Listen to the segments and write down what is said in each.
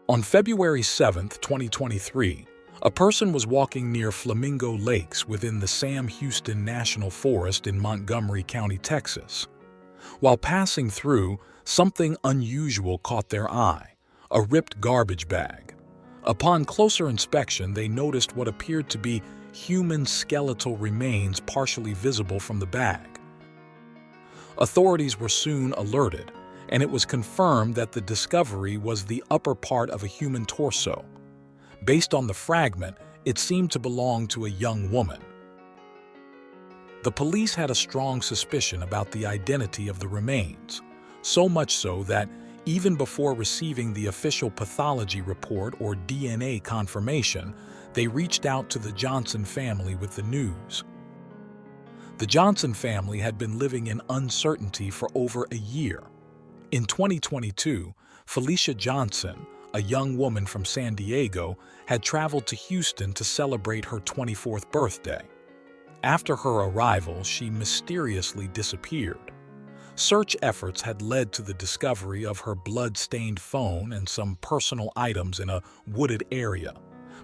On February 7, 2023, a person was walking near Flamingo Lakes within the Sam Houston National Forest in Montgomery County, Texas. While passing through, something unusual caught their eye: a ripped garbage bag. Upon closer inspection, they noticed what appeared to be human skeletal remains partially visible from the bag. Authorities were soon alerted, and it was confirmed that the discovery was the upper part of a human torso. Based on the fragment, it seemed to belong to a young woman. The police had a strong suspicion about the identity of the remains, so much so that even before receiving the official pathology report or DNA confirmation, they reached out to the Johnson family with the news. The Johnson family had been living in uncertainty for over a year. In 2022, Felicia Johnson, a young woman from San Diego, had traveled to Houston to celebrate her 24th birthday. After her arrival, she mysteriously disappeared. Search efforts had led to the discovery of her blood-stained phone and some personal items in a wooded area,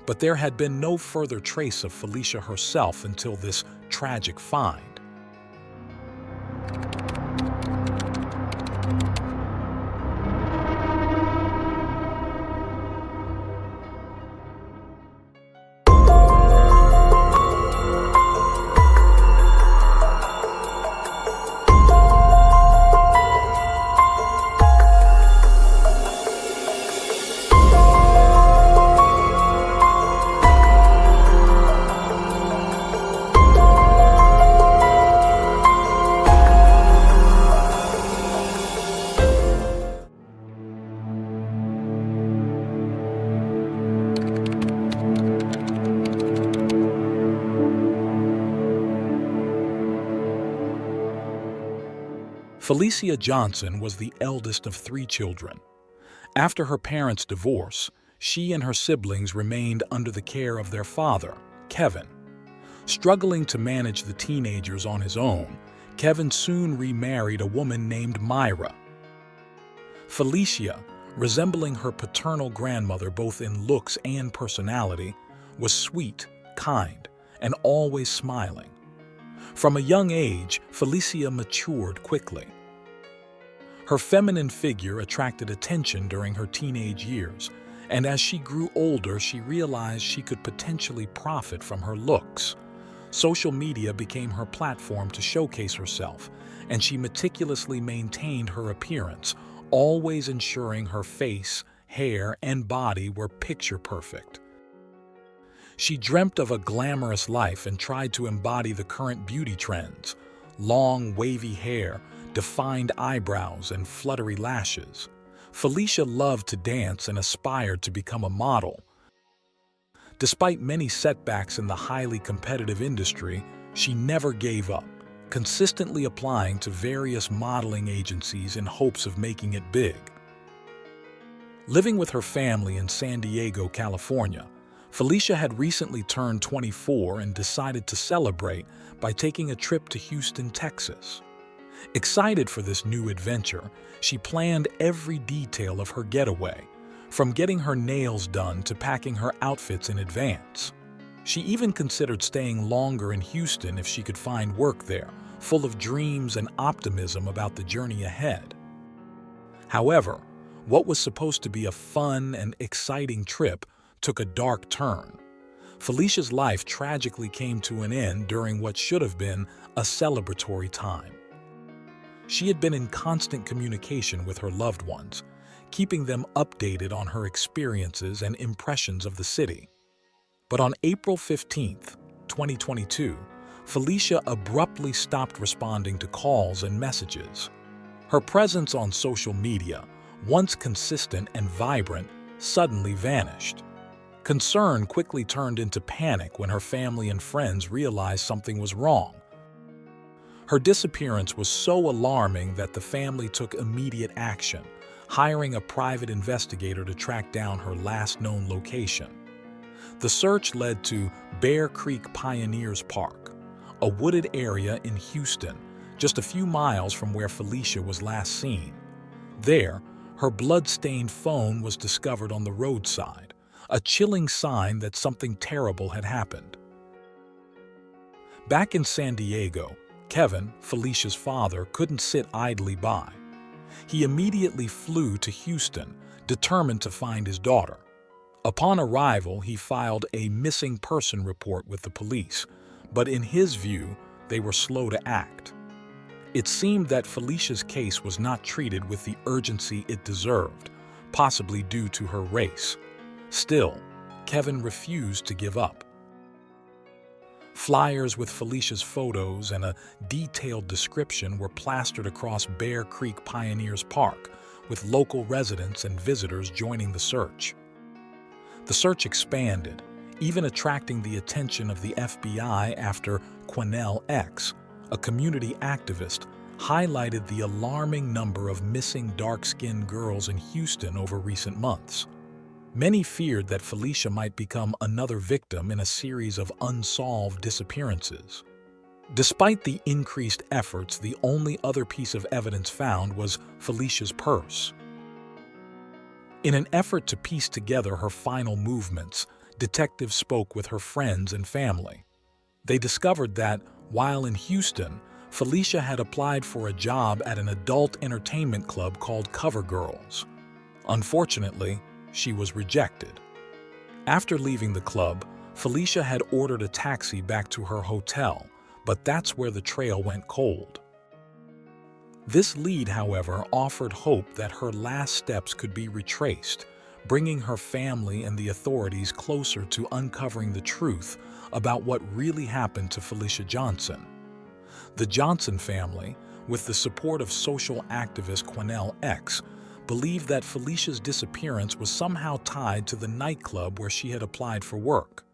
but there had been no further trace of Felicia herself until this tragic find. Felicia Johnson was the eldest of 3 children. After her parents' divorce, she and her siblings remained under the care of their father, Kevin. Struggling to manage the teenagers on his own, Kevin soon remarried a woman named Myra. Felicia, resembling her paternal grandmother both in looks and personality, was sweet, kind, and always smiling. From a young age, Felicia matured quickly. Her feminine figure attracted attention during her teenage years, and as she grew older, she realized she could potentially profit from her looks. Social media became her platform to showcase herself, and she meticulously maintained her appearance, always ensuring her face, hair, and body were picture perfect. She dreamt of a glamorous life and tried to embody the current beauty trends: long, wavy hair, defined eyebrows, and fluttery lashes. Felicia loved to dance and aspired to become a model. Despite many setbacks in the highly competitive industry, she never gave up, consistently applying to various modeling agencies in hopes of making it big. Living with her family in San Diego, California, Felicia had recently turned 24 and decided to celebrate by taking a trip to Houston, Texas. Excited for this new adventure, she planned every detail of her getaway, from getting her nails done to packing her outfits in advance. She even considered staying longer in Houston if she could find work there, full of dreams and optimism about the journey ahead. However, what was supposed to be a fun and exciting trip took a dark turn. Felicia's life tragically came to an end during what should have been a celebratory time. She had been in constant communication with her loved ones, keeping them updated on her experiences and impressions of the city. But on April 15, 2022, Felicia abruptly stopped responding to calls and messages. Her presence on social media, once consistent and vibrant, suddenly vanished. Concern quickly turned into panic when her family and friends realized something was wrong. Her disappearance was so alarming that the family took immediate action, hiring a private investigator to track down her last known location. The search led to Bear Creek Pioneers Park, a wooded area in Houston, just a few miles from where Felicia was last seen. There, Her blood-stained phone was discovered on the roadside, a chilling sign that something terrible had happened. Back in San Diego, Kevin, Felicia's father, couldn't sit idly by. He immediately flew to Houston, determined to find his daughter. Upon arrival, he filed a missing person report with the police, but in his view, they were slow to act. It seemed that Felicia's case was not treated with the urgency it deserved, possibly due to her race. Still, Kevin refused to give up. Flyers with Felicia's photos and a detailed description were plastered across Bear Creek Pioneers Park, with local residents and visitors joining the search. The search expanded, even attracting the attention of the FBI after K1ll, a community activist, highlighted the alarming number of missing dark-skinned girls in Houston over recent months. Many feared that Felicia might become another victim in a series of unsolved disappearances. Despite the increased efforts, the only other piece of evidence found was Felicia's purse. In an effort to piece together her final movements, detectives spoke with her friends and family. They discovered that, while in Houston, Felicia had applied for a job at an adult entertainment club called K1ll. Unfortunately, she was rejected. After leaving the club, Felicia had ordered a taxi back to her hotel, but that's where the trail went cold. This lead, however, offered hope that her last steps could be retraced, bringing her family and the authorities closer to uncovering the truth about what really happened to Felicia Johnson. The Johnson family, with the support of social activist K1ll, believed that Felicia's disappearance was somehow tied to the nightclub where she had applied for work.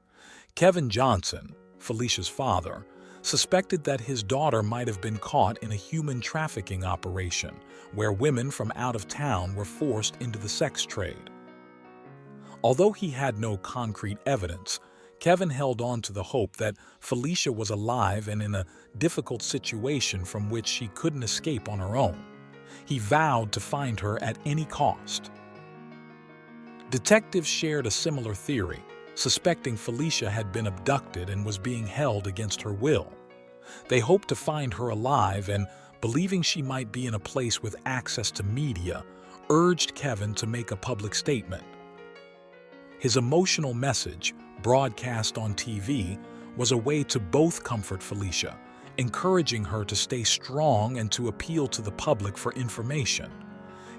Kevin Johnson, Felicia's father, suspected that his daughter might have been caught in a human trafficking operation where women from out of town were forced into the sex trade. Although he had no concrete evidence, Kevin held on to the hope that Felicia was alive and in a difficult situation from which she couldn't escape on her own. He vowed to find her at any cost. Detectives shared a similar theory, suspecting Felicia had been abducted and was being held against her will. They hoped to find her alive and, believing she might be in a place with access to media, urged Kevin to make a public statement. His emotional message, broadcast on TV, was a way to both comfort Felicia, encouraging her to stay strong and to appeal to the public for information.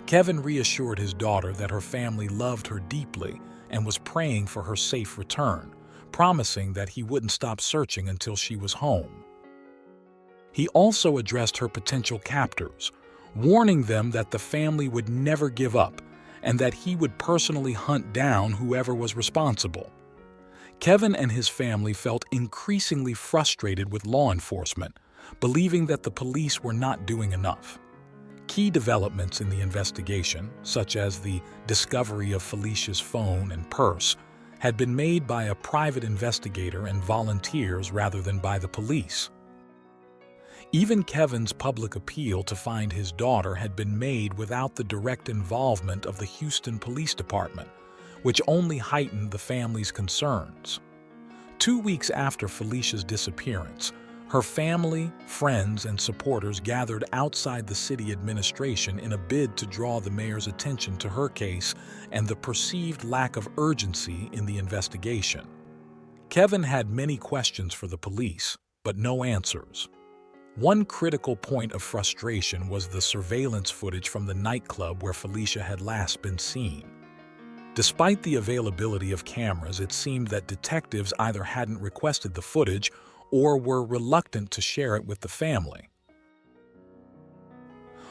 Kevin reassured his daughter that her family loved her deeply and was praying for her safe return, promising that he wouldn't stop searching until she was home. He also addressed her potential captors, warning them that the family would never give up and that he would personally hunt down whoever was responsible. Kevin and his family felt increasingly frustrated with law enforcement, believing that the police were not doing enough. Key developments in the investigation, such as the discovery of Felicia's phone and purse, had been made by a private investigator and volunteers rather than by the police. Even Kevin's public appeal to find his daughter had been made without the direct involvement of the Houston Police Department, which only heightened the family's concerns. 2 weeks after Felicia's disappearance, her family, friends, and supporters gathered outside the city administration in a bid to draw the mayor's attention to her case and the perceived lack of urgency in the investigation. Kevin had many questions for the police, but no answers. One critical point of frustration was the surveillance footage from the nightclub where Felicia had last been seen. Despite the availability of cameras, it seemed that detectives either hadn't requested the footage or were reluctant to share it with the family.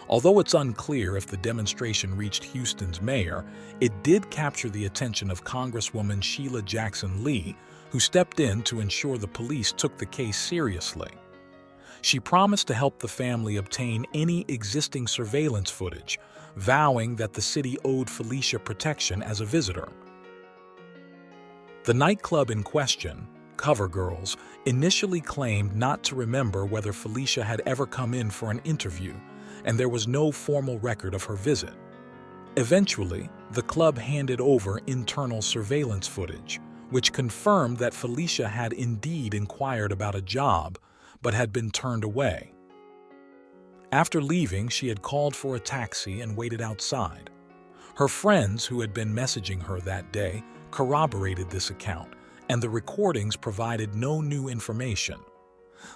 Although it's unclear if the demonstration reached Houston's mayor, it did capture the attention of Congresswoman Sheila Jackson Lee, who stepped in to ensure the police took the case seriously. She promised to help the family obtain any existing surveillance footage, vowing that the city owed Felicia protection as a visitor. The nightclub in question, K1ll, initially claimed not to remember whether Felicia had ever come in for an interview, and there was no formal record of her visit. Eventually, the club handed over internal surveillance footage, which confirmed that Felicia had indeed inquired about a job, but had been turned away. After leaving, she had called for a taxi and waited outside. Her friends, who had been messaging her that day, corroborated this account, and the recordings provided no new information.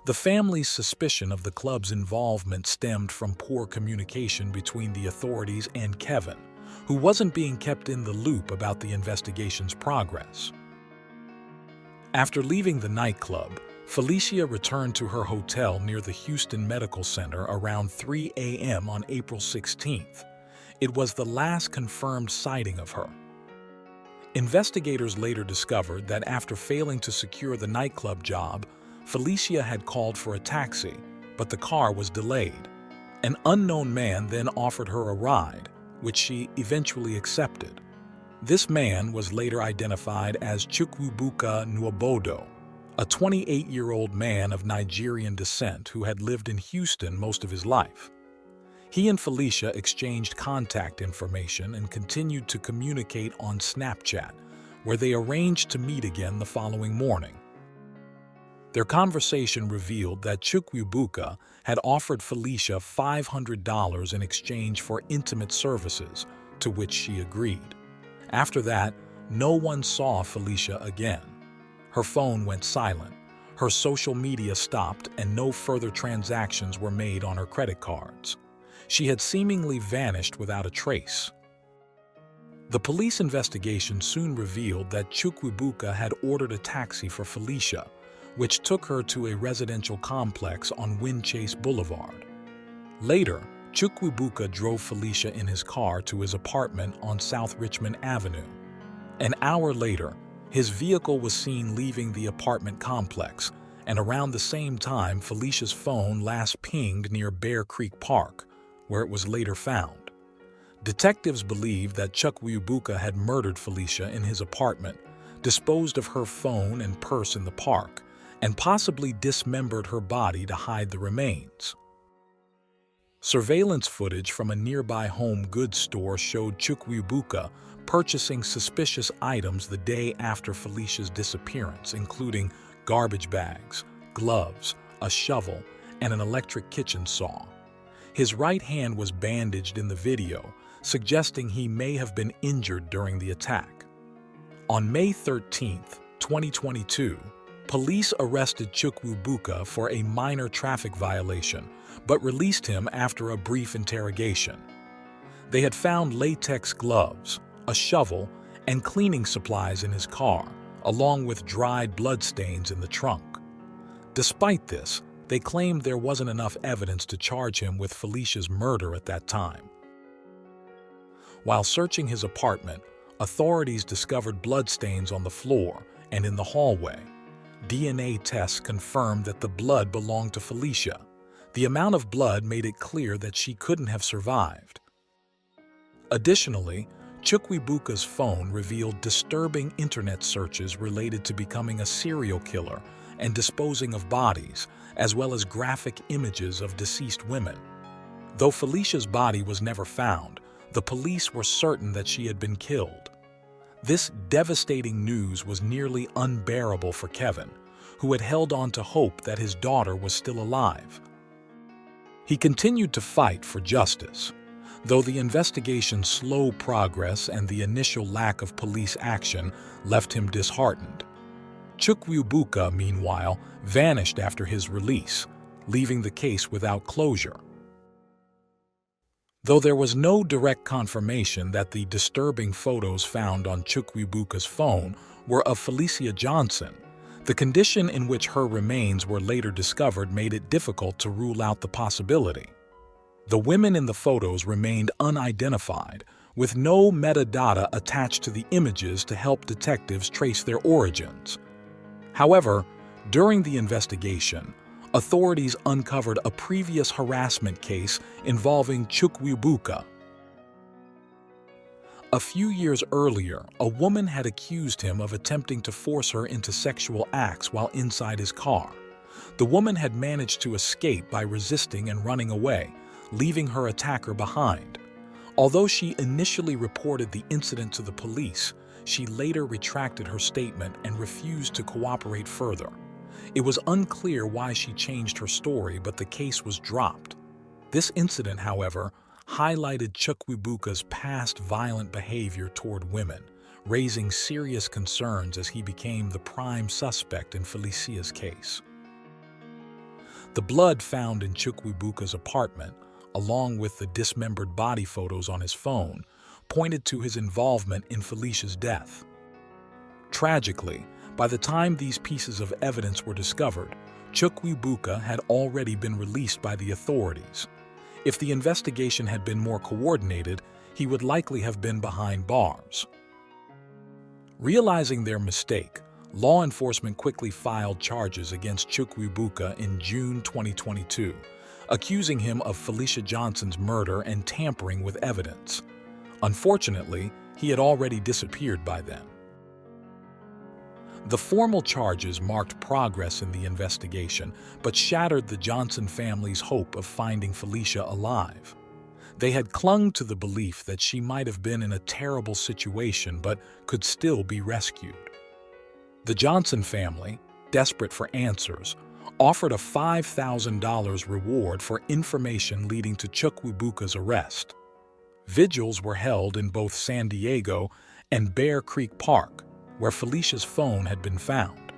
The family's suspicion of the club's involvement stemmed from poor communication between the authorities and Kevin, who wasn't being kept in the loop about the investigation's progress. After leaving the nightclub, Felicia returned to her hotel near the Houston Medical Center around 3 a.m. on April 16th. It was the last confirmed sighting of her. Investigators later discovered that after failing to secure the nightclub job, Felicia had called for a taxi, but the car was delayed. An unknown man then offered her a ride, which she eventually accepted. This man was later identified as Chukwuebuka Nwobodo, a 28-year-old man of Nigerian descent who had lived in Houston most of his life. He and Felicia exchanged contact information and continued to communicate on Snapchat, where they arranged to meet again the following morning. Their conversation revealed that Chukwuebuka had offered Felicia $500 in exchange for intimate services, to which she agreed. After that, no one saw Felicia again. Her phone went silent, her social media stopped, and no further transactions were made on her credit cards. She had seemingly vanished without a trace. The police investigation soon revealed that Chukwuebuka had ordered a taxi for Felicia, which took her to a residential complex on Windchase Boulevard. Later, Chukwuebuka drove Felicia in his car to his apartment on South Richmond Avenue. An hour later, his vehicle was seen leaving the apartment complex, and around the same time, Felicia's phone last pinged near Bear Creek Park, where it was later found. Detectives believe that Chukwuebuka had murdered Felicia in his apartment, disposed of her phone and purse in the park, and possibly dismembered her body to hide the remains. Surveillance footage from a nearby home goods store showed Chukwuebuka purchasing suspicious items the day after Felicia's disappearance, including garbage bags, gloves, a shovel, and an electric kitchen saw. His right hand was bandaged in the video, suggesting he may have been injured during the attack. On May 13, 2022, police arrested Chukwuebuka for a minor traffic violation, but released him after a brief interrogation. They had found latex gloves, a shovel, and cleaning supplies in his car, along with dried bloodstains in the trunk. Despite this, they claimed there wasn't enough evidence to charge him with Felicia's murder at that time. While searching his apartment, authorities discovered bloodstains on the floor and in the hallway. DNA tests confirmed that the blood belonged to Felicia. The amount of blood made it clear that she couldn't have survived. Additionally, Chukwuebuka's phone revealed disturbing internet searches related to becoming a serial killer and disposing of bodies, as well as graphic images of deceased women. Though Felicia's body was never found, the police were certain that she had been killed. This devastating news was nearly unbearable for Kevin, who had held on to hope that his daughter was still alive. He continued to fight for justice. Though the investigation's slow progress and the initial lack of police action left him disheartened. Chukwuebuka, meanwhile, vanished after his release, leaving the case without closure. Though there was no direct confirmation that the disturbing photos found on Chukwuebuka's phone were of Felicia Johnson, the condition in which her remains were later discovered made it difficult to rule out the possibility. The women in the photos remained unidentified, with no metadata attached to the images to help detectives trace their origins. However, during the investigation, authorities uncovered a previous harassment case involving Chukwuebuka. A few years earlier, a woman had accused him of attempting to force her into sexual acts while inside his car. The woman had managed to escape by resisting and running away, leaving her attacker behind. Although she initially reported the incident to the police, she later retracted her statement and refused to cooperate further. It was unclear why she changed her story, but the case was dropped. This incident, however, highlighted Chukwuebuka's past violent behavior toward women, raising serious concerns as he became the prime suspect in Felicia's case. The blood found in Chukwuebuka's apartment, along with the dismembered body photos on his phone, pointed to his involvement in Felicia's death. Tragically, by the time these pieces of evidence were discovered, Chukwuebuka had already been released by the authorities. If the investigation had been more coordinated, he would likely have been behind bars. Realizing their mistake, law enforcement quickly filed charges against Chukwuebuka in June 2022, accusing him of Felicia Johnson's murder and tampering with evidence. Unfortunately, he had already disappeared by then. The formal charges marked progress in the investigation, but shattered the Johnson family's hope of finding Felicia alive. They had clung to the belief that she might have been in a terrible situation but could still be rescued. The Johnson family, desperate for answers, offered a $5,000 reward for information leading to Chukwuebuka's arrest. Vigils were held in both San Diego and Bear Creek Park, where Felicia's phone had been found.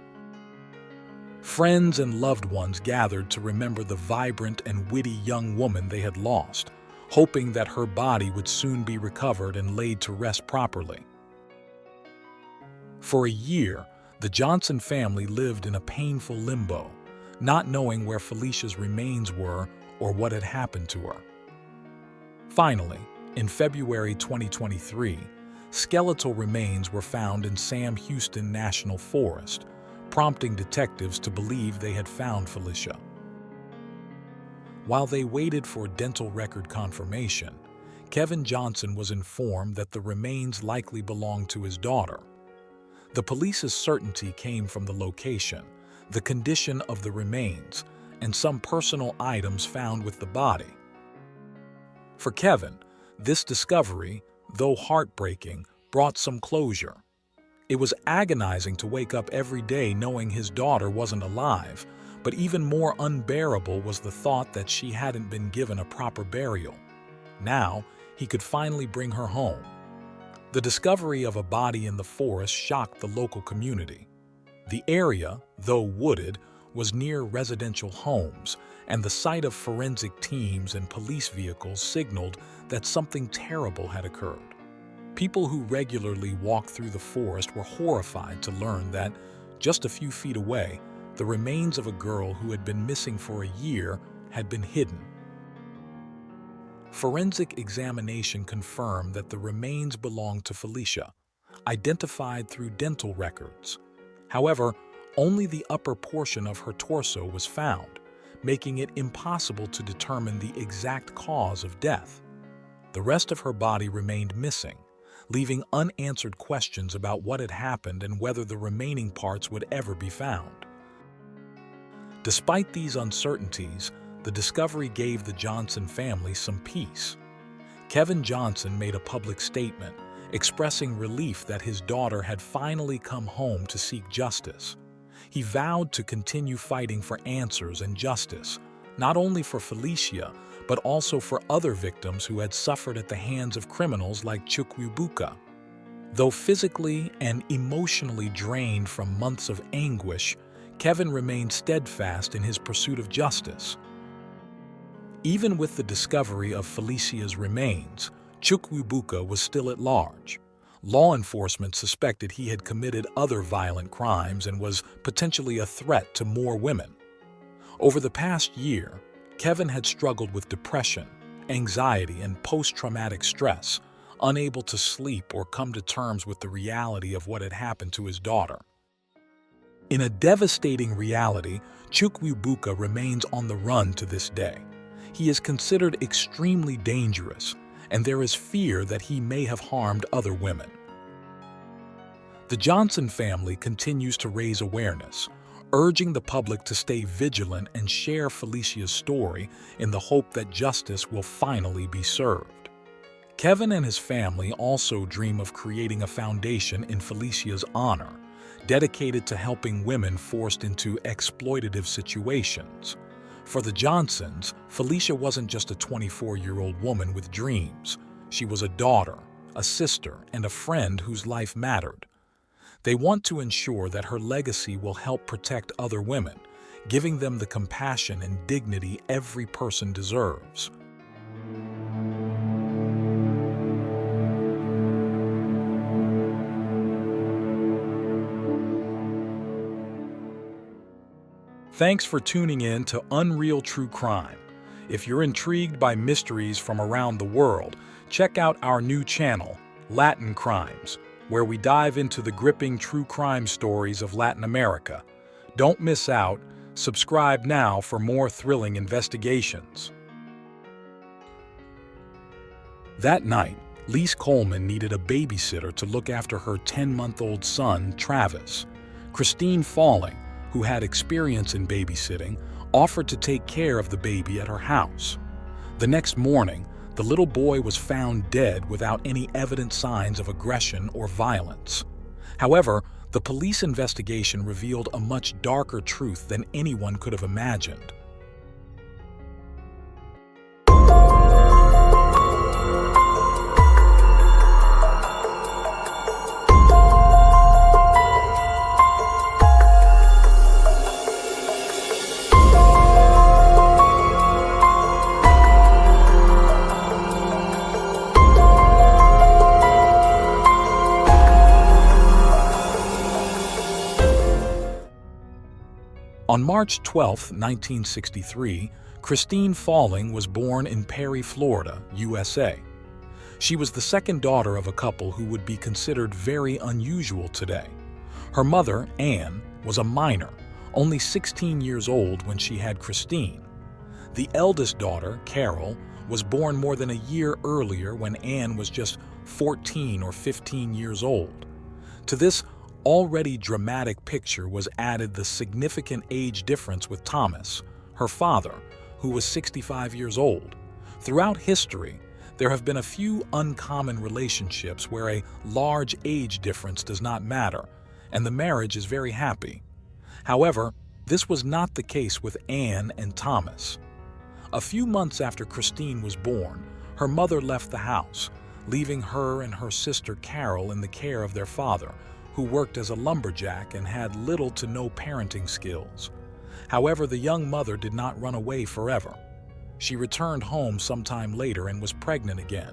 Friends and loved ones gathered to remember the vibrant and witty young woman they had lost, hoping that her body would soon be recovered and laid to rest properly. For a year, the Johnson family lived in a painful limbo, not knowing where Felicia's remains were or what had happened to her. Finally, in February 2023, skeletal remains were found in Sam Houston National Forest, prompting detectives to believe they had found Felicia. While they waited for dental record confirmation, Kevin Johnson was informed that the remains likely belonged to his daughter. The police's certainty came from the location, the condition of the remains, and some personal items found with the body. For Kevin, this discovery, though heartbreaking, brought some closure. It was agonizing to wake up every day knowing his daughter wasn't alive, but even more unbearable was the thought that she hadn't been given a proper burial. Now, he could finally bring her home. The discovery of a body in the forest shocked the local community. The area, though wooded, was near residential homes, and the sight of forensic teams and police vehicles signaled that something terrible had occurred. People who regularly walked through the forest were horrified to learn that, just a few feet away, the remains of a girl who had been missing for a year had been hidden. Forensic examination confirmed that the remains belonged to Felicia, identified through dental records. However, only the upper portion of her torso was found, making it impossible to determine the exact cause of death. The rest of her body remained missing, leaving unanswered questions about what had happened and whether the remaining parts would ever be found. Despite these uncertainties, the discovery gave the Johnson family some peace. Kevin Johnson made a public statement, expressing relief that his daughter had finally come home to seek justice. He vowed to continue fighting for answers and justice, not only for Felicia, but also for other victims who had suffered at the hands of criminals like Chukwuebuka. Though physically and emotionally drained from months of anguish, Kevin remained steadfast in his pursuit of justice. Even with the discovery of Felicia's remains, Chukwuebuka was still at large. Law enforcement suspected he had committed other violent crimes and was potentially a threat to more women. Over the past year, Kevin had struggled with depression, anxiety, and post-traumatic stress, unable to sleep or come to terms with the reality of what had happened to his daughter. In a devastating reality, Chukwuebuka remains on the run to this day. He is considered extremely dangerous, and there is fear that he may have harmed other women. The Johnson family continues to raise awareness, urging the public to stay vigilant and share Felicia's story in the hope that justice will finally be served. Kevin and his family also dream of creating a foundation in Felicia's honor, dedicated to helping women forced into exploitative situations. For the Johnsons, Felicia wasn't just a 24-year-old woman with dreams. She was a daughter, a sister, and a friend whose life mattered. They want to ensure that her legacy will help protect other women, giving them the compassion and dignity every person deserves. Thanks for tuning in to Unreal True Crime. If you're intrigued by mysteries from around the world, check out our new channel, Latin Crimes, where we dive into the gripping true crime stories of Latin America. Don't miss out. Subscribe now for more thrilling investigations. That night, Lise Coleman needed a babysitter to look after her 10-month-old son, Travis. Christine Falling, who had experience in babysitting, offered to take care of the baby at her house. The next morning, the little boy was found dead without any evident signs of aggression or violence. However, the police investigation revealed a much darker truth than anyone could have imagined. On March 12, 1963, Christine Falling was born in Perry, Florida, USA. She was the second daughter of a couple who would be considered very unusual today. Her mother, Anne, was a minor, only 16 years old when she had Christine. The eldest daughter, K1ll, was born more than a year earlier when Anne was just 14 or 15 years old. To this already dramatic picture was added the significant age difference with Thomas, her father, who was 65 years old. Throughout history, there have been a few uncommon relationships where a large age difference does not matter, and the marriage is very happy. However, this was not the case with Anne and Thomas. A few months after Christine was born, her mother left the house, leaving her and her sister K1ll in the care of their father, who worked as a lumberjack and had little to no parenting skills. However, the young mother did not run away forever. She returned home sometime later and was pregnant again.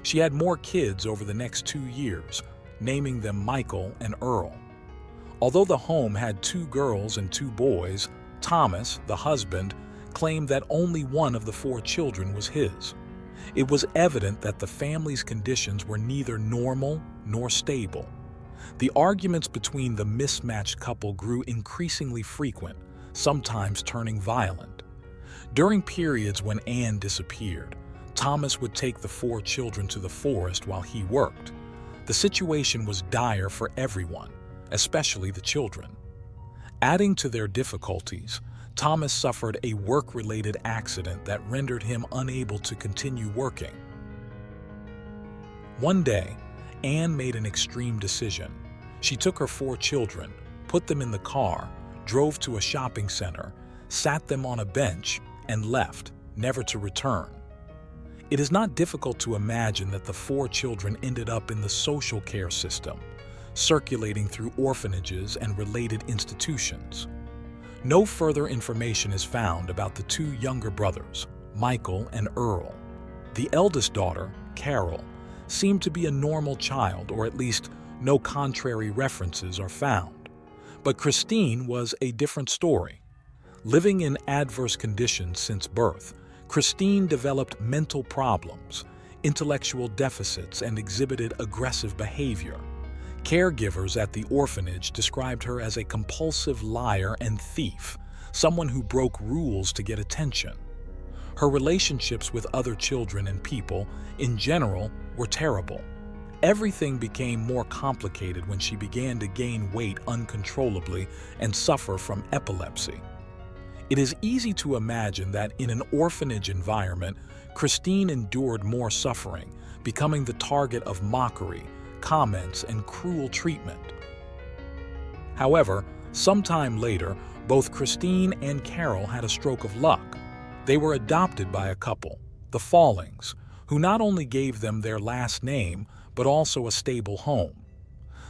She had more kids over the next 2 years, naming them Michael and Earl. Although the home had 2 girls and 2 boys, Thomas, the husband, claimed that only one of the 4 children was his. It was evident that the family's conditions were neither normal nor stable. The arguments between the mismatched couple grew increasingly frequent, sometimes turning violent. During periods when Anne disappeared, Thomas would take the 4 children to the forest while he worked. The situation was dire for everyone, especially the children. Adding to their difficulties, Thomas suffered a work-related accident that rendered him unable to continue working. One day, Anne made an extreme decision. She took her 4 children, put them in the car, drove to a shopping center, sat them on a bench, and left, never to return. It is not difficult to imagine that the 4 children ended up in the social care system, circulating through orphanages and related institutions. No further information is found about the 2 younger brothers, Michael and Earl. The eldest daughter, K1ll, seemed to be a normal child, or at least no contrary references are found. But Christine was a different story. Living in adverse conditions since birth, Christine developed mental problems, intellectual deficits, and exhibited aggressive behavior. Caregivers at the orphanage described her as a compulsive liar and thief, someone who broke rules to get attention. Her relationships with other children and people, in general, were terrible. Everything became more complicated when she began to gain weight uncontrollably and suffer from epilepsy. It is easy to imagine that in an orphanage environment, Christine endured more suffering becoming the target of mockery, comments, and cruel treatment. However, sometime later, both Christine and K1ll had a stroke of luck. They were adopted by a couple, the Fallings, who not only gave them their last name, but also a stable home.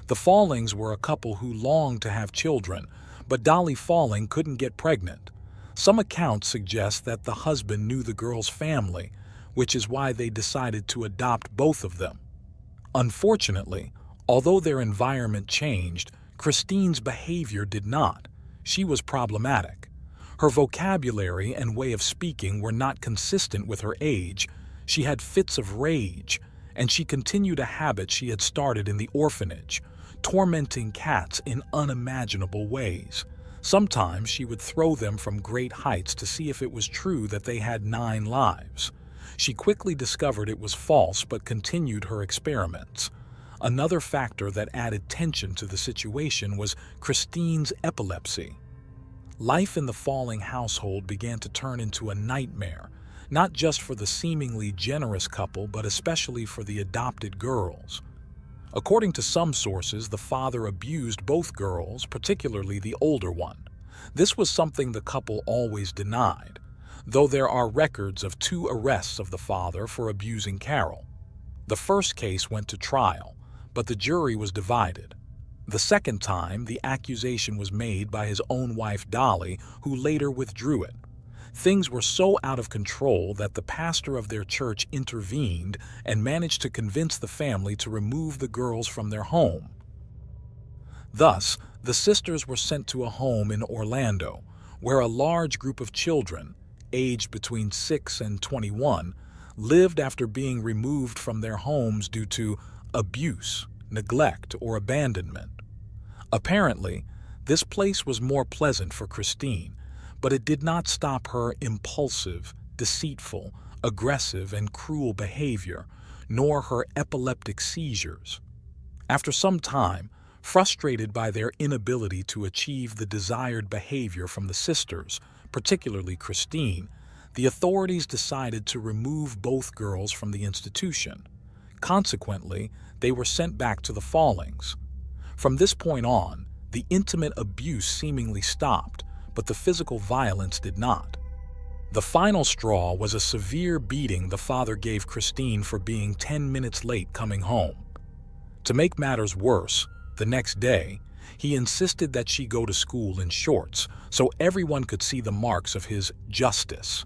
The Fallings were a couple who longed to have children, but Dolly Falling couldn't get pregnant. Some accounts suggest that the husband knew the girl's family, which is why they decided to adopt both of them. Unfortunately, although their environment changed, Christine's behavior did not. She was problematic. Her vocabulary and way of speaking were not consistent with her age. She had fits of rage, and she continued a habit she had started in the orphanage, tormenting cats in unimaginable ways. Sometimes she would throw them from great heights to see if it was true that they had 9 lives. She quickly discovered it was false but continued her experiments. Another factor that added tension to the situation was Christine's epilepsy. Life in the Falling household began to turn into a nightmare, not just for the seemingly generous couple, but especially for the adopted girls. According to some sources, the father abused both girls, particularly the older one. This was something the couple always denied, though there are records of 2 arrests of the father for abusing K1ll. The first case went to trial, but the jury was divided. The second time, the accusation was made by his own wife Dolly, who later withdrew it. Things were so out of control that the pastor of their church intervened and managed to convince the family to remove the girls from their home. Thus, the sisters were sent to a home in Orlando, where a large group of children, aged between 6 and 21, lived after being removed from their homes due to abuse, neglect, or abandonment. Apparently, this place was more pleasant for Christine, but it did not stop her impulsive, deceitful, aggressive, and cruel behavior, nor her epileptic seizures. After some time, frustrated by their inability to achieve the desired behavior from the sisters, particularly Christine, the authorities decided to remove both girls from the institution. Consequently, they were sent back to the Fallings. From this point on, the intimate abuse seemingly stopped, but the physical violence did not. The final straw was a severe beating the father gave Christine for being 10 minutes late coming home. To make matters worse, the next day, he insisted that she go to school in shorts so everyone could see the marks of his justice.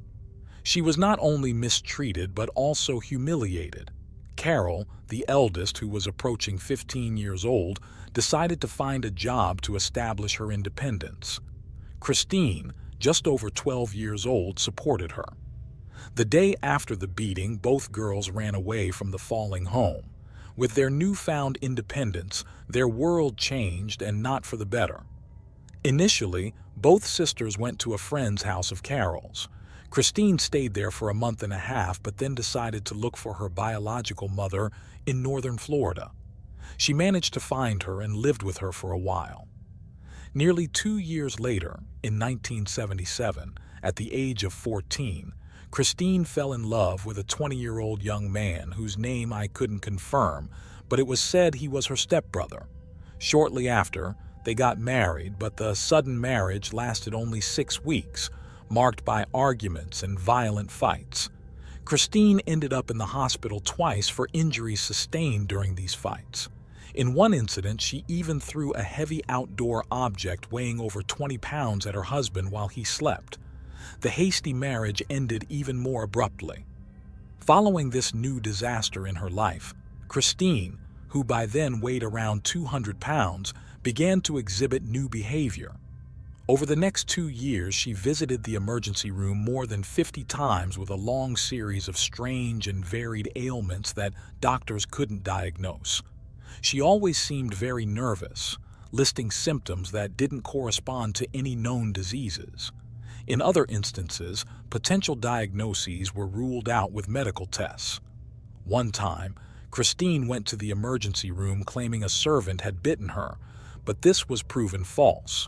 She was not only mistreated but also humiliated. K1ll, the eldest, who was approaching 15 years old, decided to find a job to establish her independence. Christine, just over 12 years old, supported her. The day after the beating, both girls ran away from the Falling home. With their newfound independence, their world changed, and not for the better. Initially, both sisters went to a friend's house of K1ll's. Christine stayed there for a month and a half, but then decided to look for her biological mother in northern Florida. She managed to find her and lived with her for a while. Nearly 2 years later, in 1977, at the age of 14, Christine fell in love with a 20-year-old young man whose name I couldn't confirm, but it was said he was her stepbrother. Shortly after, they got married, but the sudden marriage lasted only 6 weeks, marked by arguments and violent fights. Christine ended up in the hospital twice for injuries sustained during these fights. In one incident, she even threw a heavy outdoor object weighing over 20 pounds at her husband while he slept. The hasty marriage ended even more abruptly. Following this new disaster in her life, Christine, who by then weighed around 200 pounds, began to exhibit new behavior. Over the next 2 years, she visited the emergency room more than 50 times with a long series of strange and varied ailments that doctors couldn't diagnose. She always seemed very nervous, listing symptoms that didn't correspond to any known diseases. In other instances, potential diagnoses were ruled out with medical tests. One time, Christine went to the emergency room claiming a servant had bitten her, but this was proven false.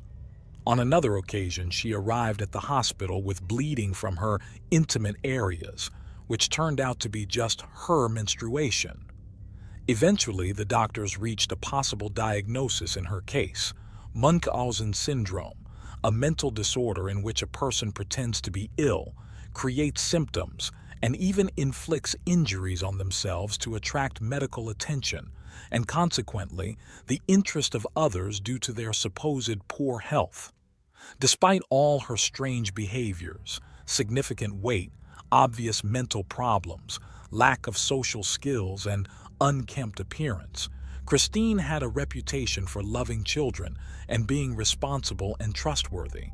On another occasion, she arrived at the hospital with bleeding from her intimate areas, which turned out to be just her menstruation. Eventually, the doctors reached a possible diagnosis in her case: Munchausen syndrome, a mental disorder in which a person pretends to be ill, creates symptoms, and even inflicts injuries on themselves to attract medical attention, and consequently, the interest of others due to their supposed poor health. Despite all her strange behaviors, significant weight, obvious mental problems, lack of social skills, and unkempt appearance, Christine had a reputation for loving children and being responsible and trustworthy.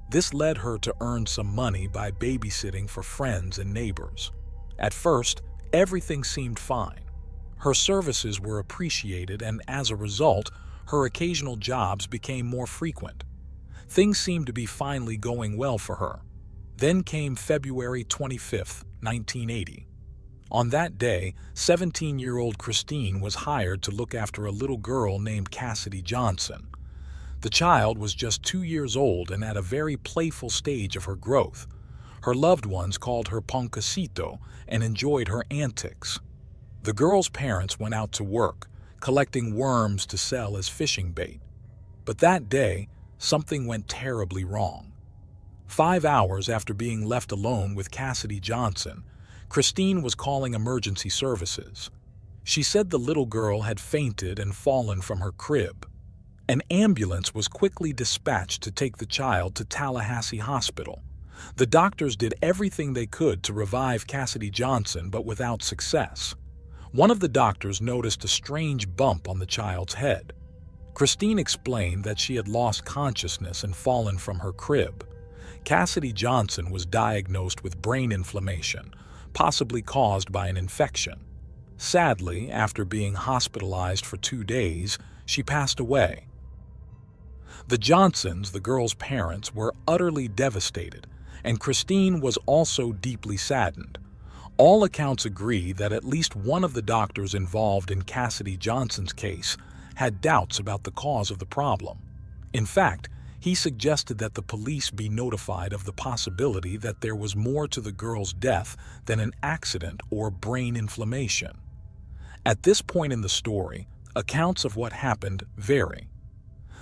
This led her to earn some money by babysitting for friends and neighbors. At first, everything seemed fine. Her services were appreciated, and as a result, her occasional jobs became more frequent. Things seemed to be finally going well for her. Then came February 25, 1980. On that day, 17-year-old Christine was hired to look after a little girl named Cassidy Johnson. The child was just 2 years old and at a very playful stage of her growth. Her loved ones called her Poncosito and enjoyed her antics. The girl's parents went out to work, collecting worms to sell as fishing bait. But that day, something went terribly wrong. 5 hours after being left alone with Cassidy Johnson, Christine was calling emergency services. She said the little girl had fainted and fallen from her crib. An ambulance was quickly dispatched to take the child to Tallahassee Hospital. The doctors did everything they could to revive Cassidy Johnson, but without success. One of the doctors noticed a strange bump on the child's head. Christine explained that she had lost consciousness and fallen from her crib. Cassidy Johnson was diagnosed with brain inflammation, possibly caused by an infection. Sadly, after being hospitalized for 2 days, she passed away. The Johnsons, the girl's parents, were utterly devastated, and Christine was also deeply saddened. All accounts agree that at least one of the doctors involved in Cassidy Johnson's case had doubts about the cause of the problem. In fact, he suggested that the police be notified of the possibility that there was more to the girl's death than an accident or brain inflammation. At this point in the story, accounts of what happened vary.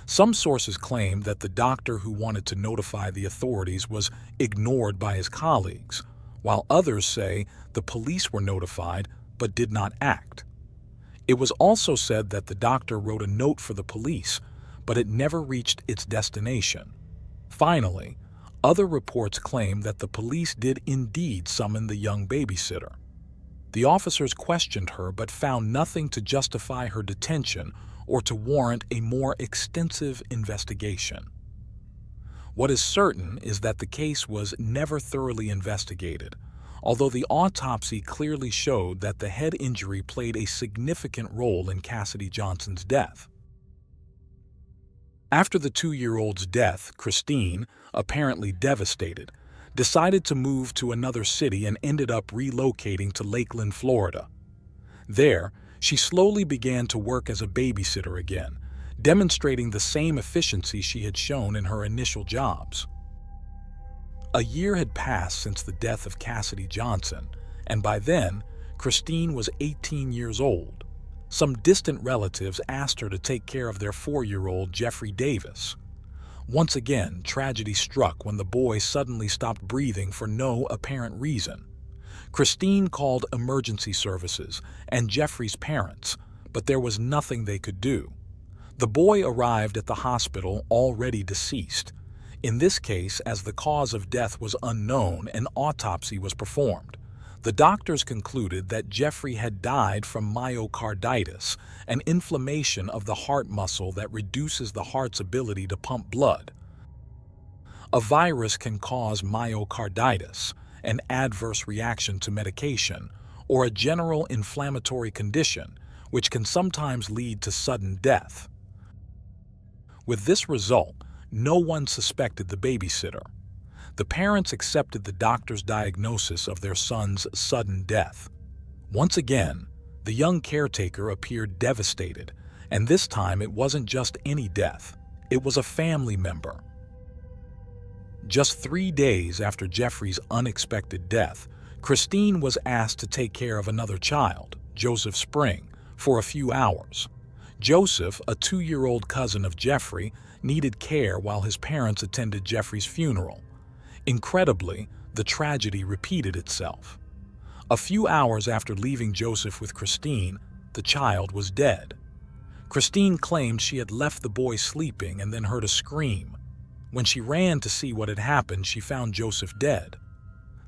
Some sources claim that the doctor who wanted to notify the authorities was ignored by his colleagues, while others say the police were notified but did not act. It was also said that the doctor wrote a note for the police, but it never reached its destination. Finally, other reports claim that the police did indeed summon the young babysitter. The officers questioned her but found nothing to justify her detention or to warrant a more extensive investigation. What is certain is that the case was never thoroughly investigated, although the autopsy clearly showed that the head injury played a significant role in Cassidy Johnson's death. After the 2-year-old's death, Christine, apparently devastated, decided to move to another city and ended up relocating to Lakeland, Florida. There, she slowly began to work as a babysitter again, demonstrating the same efficiency she had shown in her initial jobs. A year had passed since the death of Cassidy Johnson, and by then, Christine was 18 years old. Some distant relatives asked her to take care of their 4-year-old Jeffrey Davis. Once again, tragedy struck when the boy suddenly stopped breathing for no apparent reason. Christine called emergency services and Jeffrey's parents, but there was nothing they could do. The boy arrived at the hospital already deceased. In this case, as the cause of death was unknown, an autopsy was performed. The doctors concluded that Jeffrey had died from myocarditis, an inflammation of the heart muscle that reduces the heart's ability to pump blood. A virus can cause myocarditis, an adverse reaction to medication, or a general inflammatory condition, which can sometimes lead to sudden death. With this result, no one suspected the babysitter. The parents accepted the doctor's diagnosis of their son's sudden death. Once again, the young caretaker appeared devastated, and this time it wasn't just any death, it was a family member. Just 3 days after Jeffrey's unexpected death, Christine was asked to take care of another child, Joseph Spring, for a few hours. Joseph, a 2-year-old cousin of Jeffrey, needed care while his parents attended Jeffrey's funeral. Incredibly, the tragedy repeated itself. A few hours after leaving Joseph with Christine, the child was dead. Christine claimed she had left the boy sleeping and then heard a scream. When she ran to see what had happened, she found Joseph dead.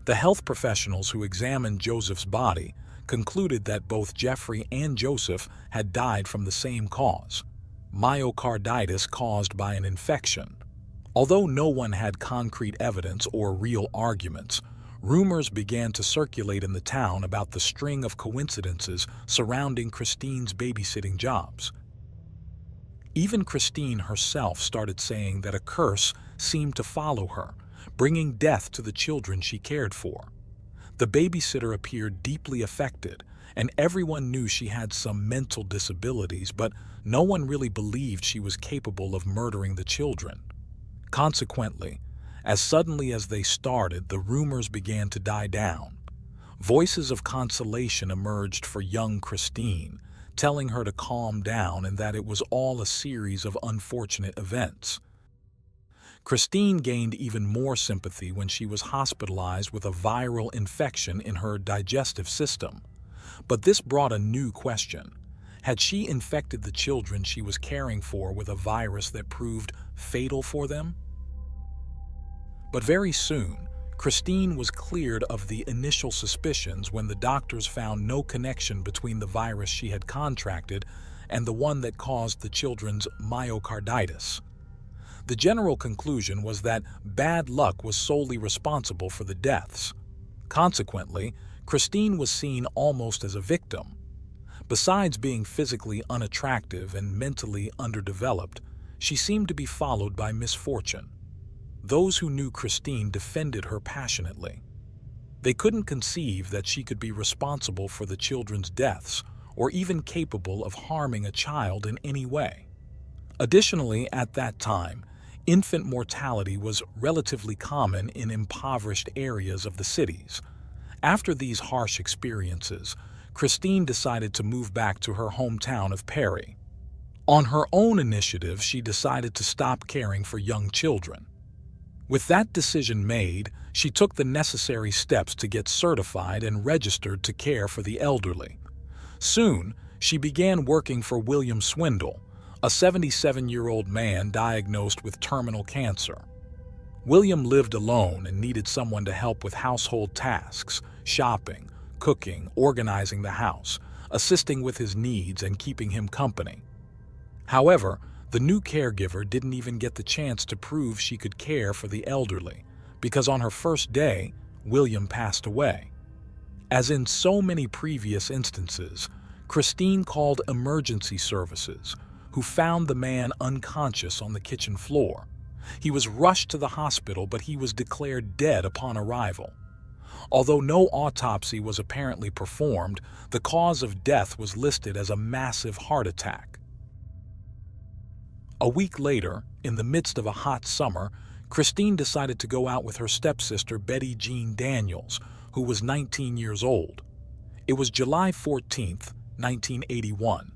The health professionals who examined Joseph's body concluded that both Jeffrey and Joseph had died from the same cause, myocarditis caused by an infection. Although no one had concrete evidence or real arguments, rumors began to circulate in the town about the string of coincidences surrounding Christine's babysitting jobs. Even Christine herself started saying that a curse seemed to follow her, bringing death to the children she cared for. The babysitter appeared deeply affected, and everyone knew she had some mental disabilities, but no one really believed she was capable of murdering the children. Consequently, as suddenly as they started, the rumors began to die down. Voices of consolation emerged for young Christine, telling her to calm down and that it was all a series of unfortunate events. Christine gained even more sympathy when she was hospitalized with a viral infection in her digestive system. But this brought a new question. Had she infected the children she was caring for with a virus that proved fatal for them? But very soon, Christine was cleared of the initial suspicions when the doctors found no connection between the virus she had contracted and the one that caused the children's myocarditis. The general conclusion was that bad luck was solely responsible for the deaths. Consequently, Christine was seen almost as a victim. Besides being physically unattractive and mentally underdeveloped, she seemed to be followed by misfortune. Those who knew Christine defended her passionately. They couldn't conceive that she could be responsible for the children's deaths or even capable of harming a child in any way. Additionally, at that time, infant mortality was relatively common in impoverished areas of the cities. After these harsh experiences, Christine decided to move back to her hometown of Perry. On her own initiative, she decided to stop caring for young children. With that decision made, she took the necessary steps to get certified and registered to care for the elderly. Soon, she began working for William Swindle, a 77-year-old man diagnosed with terminal cancer. William lived alone and needed someone to help with household tasks, shopping, cooking, organizing the house, assisting with his needs, and keeping him company. However, the new caregiver didn't even get the chance to prove she could care for the elderly, because on her first day, William passed away. As in so many previous instances, Christine called emergency services, who found the man unconscious on the kitchen floor. He was rushed to the hospital, but he was declared dead upon arrival. Although no autopsy was apparently performed, the cause of death was listed as a massive heart attack. A week later, in the midst of a hot summer, Christine decided to go out with her stepsister Betty Jean Daniels, who was 19 years old. It was July 14, 1981.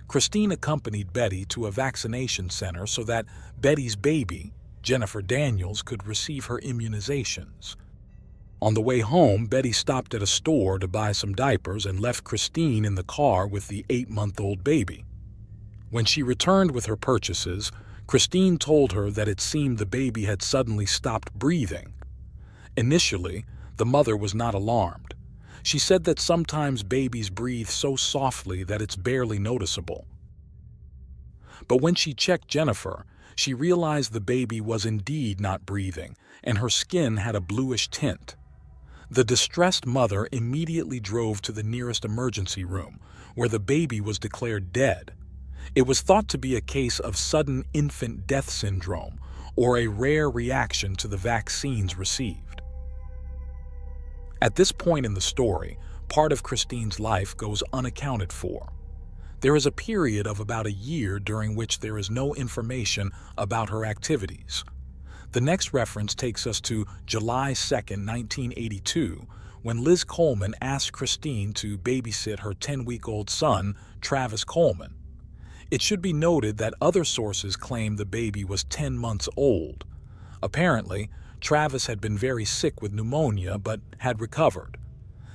Christine accompanied Betty to a vaccination center so that Betty's baby, Jennifer Daniels, could receive her immunizations. On the way home, Betty stopped at a store to buy some diapers and left Christine in the car with the 8-month-old baby. When she returned with her purchases, Christine told her that it seemed the baby had suddenly stopped breathing. Initially, the mother was not alarmed. She said that sometimes babies breathe so softly that it's barely noticeable. But when she checked Jennifer, she realized the baby was indeed not breathing, and her skin had a bluish tint. The distressed mother immediately drove to the nearest emergency room, where the baby was declared dead. It was thought to be a case of sudden infant death syndrome, or a rare reaction to the vaccines received. At this point in the story, part of Christine's life goes unaccounted for. There is a period of about a year during which there is no information about her activities. The next reference takes us to July 2, 1982, when Liz Coleman asked Christine to babysit her 10-week-old son, Travis Coleman. It should be noted that other sources claim the baby was 10 months old. Apparently, Travis had been very sick with pneumonia but had recovered.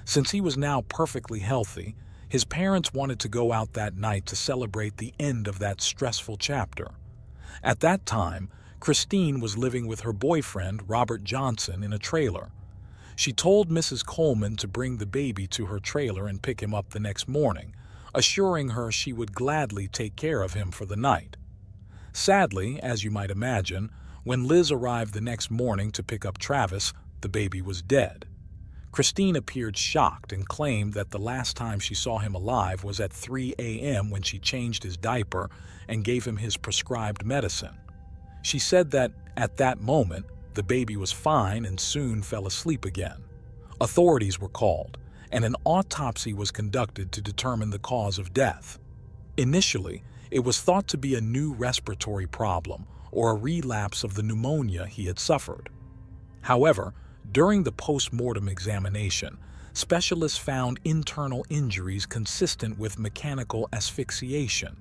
Since he was now perfectly healthy, his parents wanted to go out that night to celebrate the end of that stressful chapter. At that time, Christine was living with her boyfriend, Robert Johnson, in a trailer. She told Mrs. Coleman to bring the baby to her trailer and pick him up the next morning, assuring her she would gladly take care of him for the night. Sadly, as you might imagine, when Liz arrived the next morning to pick up Travis, the baby was dead. Christine appeared shocked and claimed that the last time she saw him alive was at 3 a.m. when she changed his diaper and gave him his prescribed medicine. She said that, at that moment, the baby was fine and soon fell asleep again. Authorities were called, and an autopsy was conducted to determine the cause of death. Initially, it was thought to be a new respiratory problem or a relapse of the pneumonia he had suffered. However, during the post-mortem examination, specialists found internal injuries consistent with mechanical asphyxiation.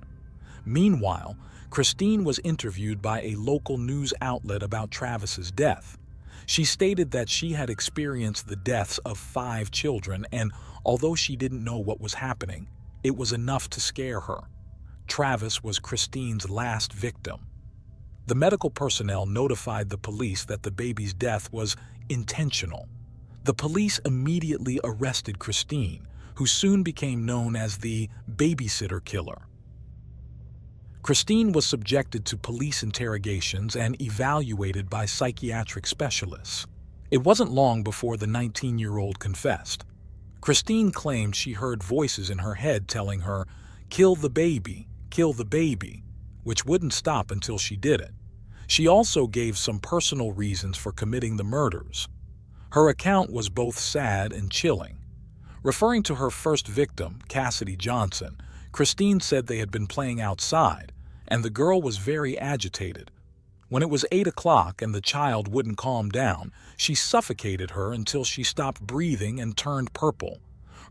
Meanwhile, Christine was interviewed by a local news outlet about Travis's death. She stated that she had experienced the deaths of 5 children, and although she didn't know what was happening, it was enough to scare her. Travis was Christine's last victim. The medical personnel notified the police that the baby's death was intentional. The police immediately arrested Christine, who soon became known as the babysitter killer. Christine was subjected to police interrogations and evaluated by psychiatric specialists. It wasn't long before the 19-year-old confessed. Christine claimed she heard voices in her head telling her, kill the baby," which wouldn't stop until she did it. She also gave some personal reasons for committing the murders. Her account was both sad and chilling. Referring to her first victim, Cassidy Johnson, Christine said they had been playing outside, and the girl was very agitated. When it was 8 o'clock and the child wouldn't calm down, she suffocated her until she stopped breathing and turned purple.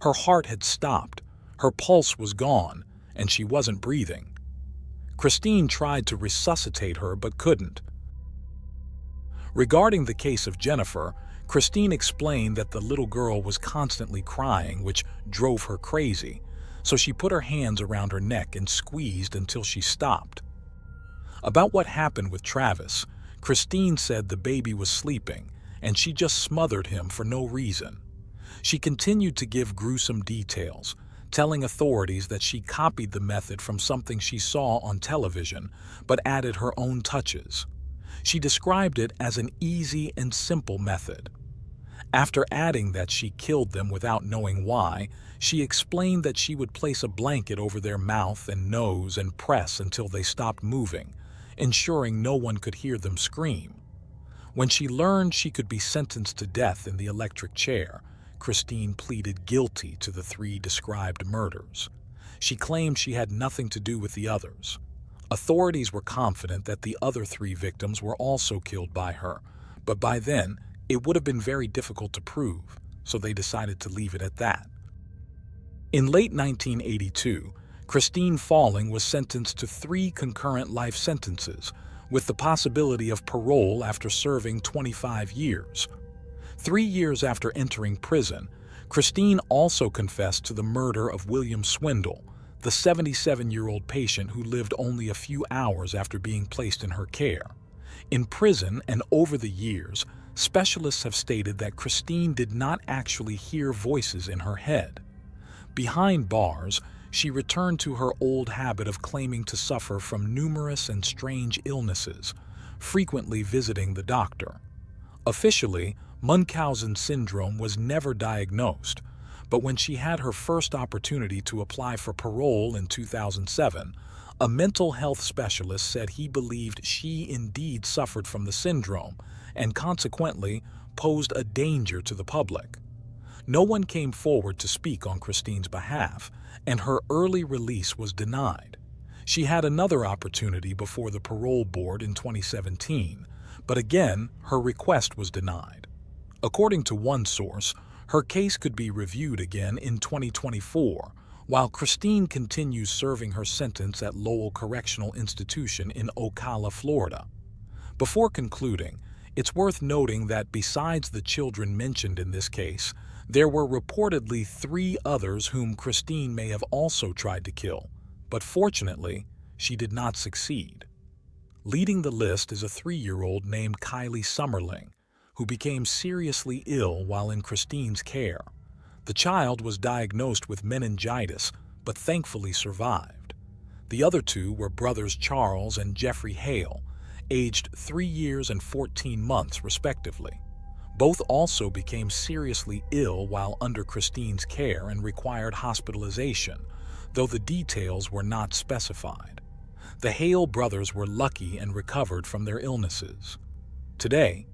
Her heart had stopped, her pulse was gone, and she wasn't breathing. Christine tried to resuscitate her but couldn't. Regarding the case of Jennifer, Christine explained that the little girl was constantly crying, which drove her crazy, so she put her hands around her neck and squeezed until she stopped. About what happened with Travis, Christine said the baby was sleeping and she just smothered him for no reason. She continued to give gruesome details, telling authorities that she copied the method from something she saw on television, but added her own touches. She described it as an easy and simple method. After adding that she killed them without knowing why, she explained that she would place a blanket over their mouth and nose and press until they stopped moving, ensuring no one could hear them scream. When she learned she could be sentenced to death in the electric chair, Christine pleaded guilty to the 3 described murders. She claimed she had nothing to do with the others. Authorities were confident that the other 3 victims were also killed by her, but by then, it would have been very difficult to prove, so they decided to leave it at that. In late 1982, Christine Falling was sentenced to 3 concurrent life sentences, with the possibility of parole after serving 25 years. 3 years after entering prison, Christine also confessed to the murder of William Swindle, the 77-year-old patient who lived only a few hours after being placed in her care. In prison and over the years, specialists have stated that Christine did not actually hear voices in her head. Behind bars, she returned to her old habit of claiming to suffer from numerous and strange illnesses, frequently visiting the doctor. Officially, Munchausen syndrome was never diagnosed, but when she had her first opportunity to apply for parole in 2007, a mental health specialist said he believed she indeed suffered from the syndrome and consequently posed a danger to the public. No one came forward to speak on Christine's behalf, and her early release was denied. She had another opportunity before the parole board in 2017, but again, her request was denied. According to one source, Her case could be reviewed again in 2024, while Christine continues serving her sentence at Lowell Correctional Institution in Ocala, Florida. Before concluding, it's worth noting that besides the children mentioned in this case, there were reportedly 3 others whom Christine may have also tried to kill, but fortunately, she did not succeed. Leading the list is a 3-year-old named K1ll Summerling, who became seriously ill while in Christine's care. The child was diagnosed with meningitis, but thankfully survived. The other 2 were brothers Charles and Jeffrey Hale, aged 3 years and 14 months respectively. Both also became seriously ill while under Christine's care and required hospitalization, though the details were not specified. The Hale brothers were lucky and recovered from their illnesses. Today,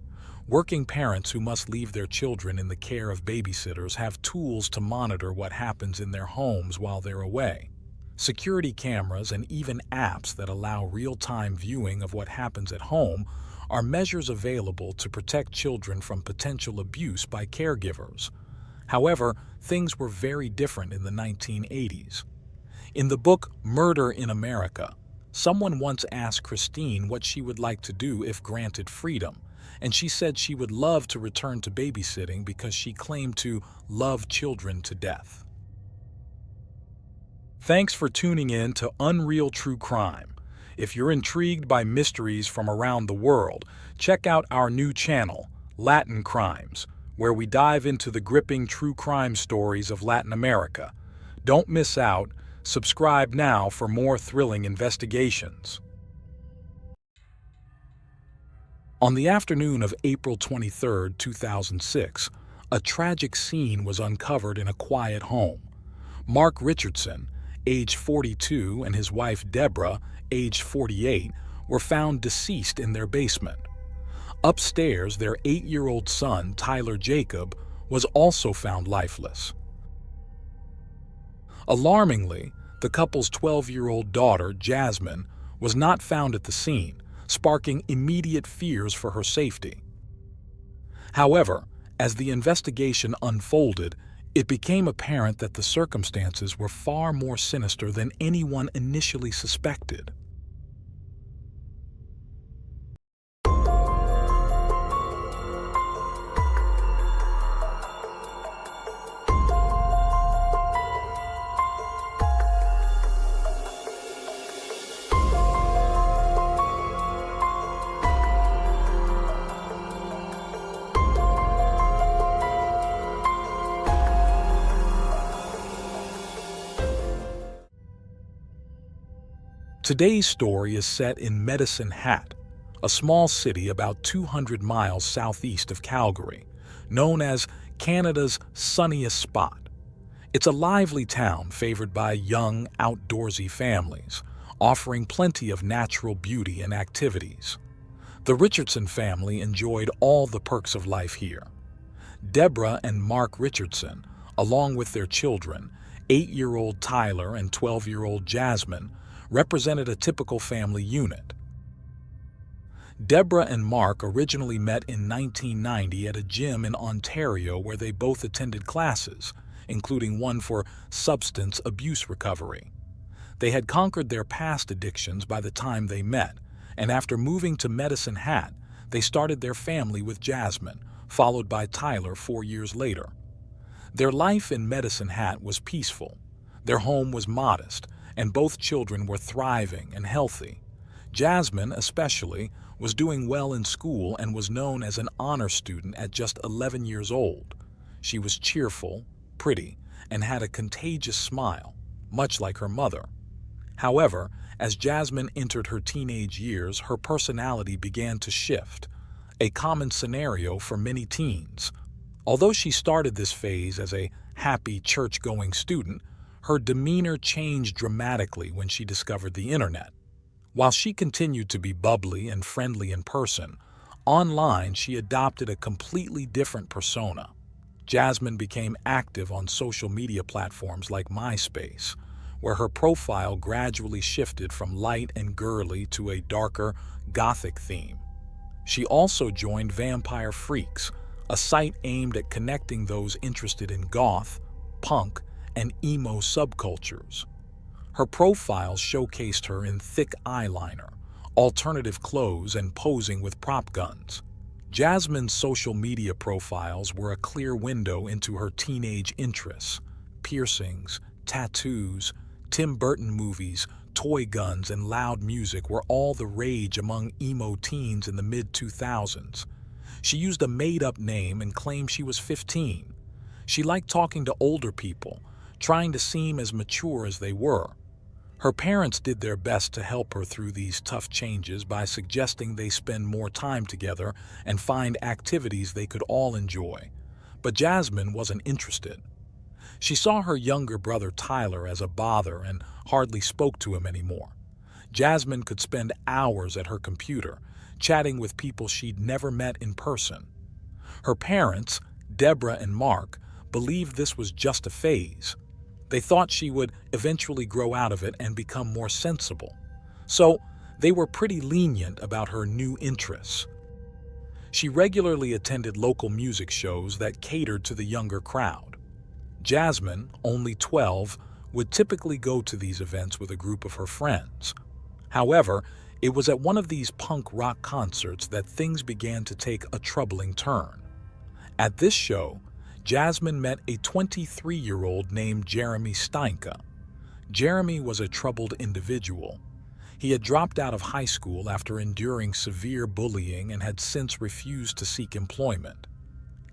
working parents who must leave their children in the care of babysitters have tools to monitor what happens in their homes while they're away. Security cameras and even apps that allow real-time viewing of what happens at home are measures available to protect children from potential abuse by caregivers. However, things were very different in the 1980s. In the book Murder in America, someone once asked Christine what she would like to do if granted freedom, and she said she would love to return to babysitting because she claimed to love children to death. Thanks for tuning in to Unreal True Crime. If you're intrigued by mysteries from around the world, check out our new channel, Latin Crimes, where we dive into the gripping true crime stories of Latin America. Don't miss out. Subscribe now for more thrilling investigations. On the afternoon of April 23, 2006, a tragic scene was uncovered in a quiet home. Mark Richardson, age 42, and his wife Deborah, age 48, were found deceased in their basement. Upstairs, their 8-year-old son, Tyler Jacob, was also found lifeless. Alarmingly, the couple's 12-year-old daughter, Jasmine, was not found at the scene, sparking immediate fears for her safety. However, as the investigation unfolded, it became apparent that the circumstances were far more sinister than anyone initially suspected. Today's story is set in Medicine Hat, a small city about 200 miles southeast of Calgary, known as Canada's sunniest spot. It's a lively town favored by young, outdoorsy families, offering plenty of natural beauty and activities. The Richardson family enjoyed all the perks of life here. Deborah and Mark Richardson, along with their children, 8-year-old Tyler and 12-year-old Jasmine, represented a typical family unit. Deborah and Mark originally met in 1990 at a gym in Ontario where they both attended classes, including one for substance abuse recovery. They had conquered their past addictions by the time they met, and after moving to Medicine Hat, they started their family with Jasmine, followed by Tyler 4 years later. Their life in Medicine Hat was peaceful. Their home was modest, and both children were thriving and healthy. Jasmine, especially, was doing well in school and was known as an honor student at just 11 years old. She was cheerful, pretty, and had a contagious smile, much like her mother. However, as Jasmine entered her teenage years, her personality began to shift, a common scenario for many teens. Although she started this phase as a happy, church-going student, her demeanor changed dramatically when she discovered the internet. While she continued to be bubbly and friendly in person, online she adopted a completely different persona. Jasmine became active on social media platforms like MySpace, where her profile gradually shifted from light and girly to a darker, gothic theme. She also joined Vampire Freaks, a site aimed at connecting those interested in goth, punk, and emo subcultures. Her profiles showcased her in thick eyeliner, alternative clothes, and posing with prop guns. Jasmine's social media profiles were a clear window into her teenage interests. Piercings, tattoos, Tim Burton movies, toy guns, and loud music were all the rage among emo teens in the mid-2000s. She used a made-up name and claimed she was 15. She liked talking to older people, trying to seem as mature as they were. Her parents did their best to help her through these tough changes by suggesting they spend more time together and find activities they could all enjoy. But Jasmine wasn't interested. She saw her younger brother Tyler as a bother and hardly spoke to him anymore. Jasmine could spend hours at her computer, chatting with people she'd never met in person. Her parents, Deborah and Mark, believed this was just a phase. They thought she would eventually grow out of it and become more sensible. So they were pretty lenient about her new interests. She regularly attended local music shows that catered to the younger crowd. Jasmine, only 12, would typically go to these events with a group of her friends. However, it was at one of these punk rock concerts that things began to take a troubling turn. At this show, Jasmine met a 23-year-old named Jeremy Steinke. Jeremy was a troubled individual. He had dropped out of high school after enduring severe bullying and had since refused to seek employment.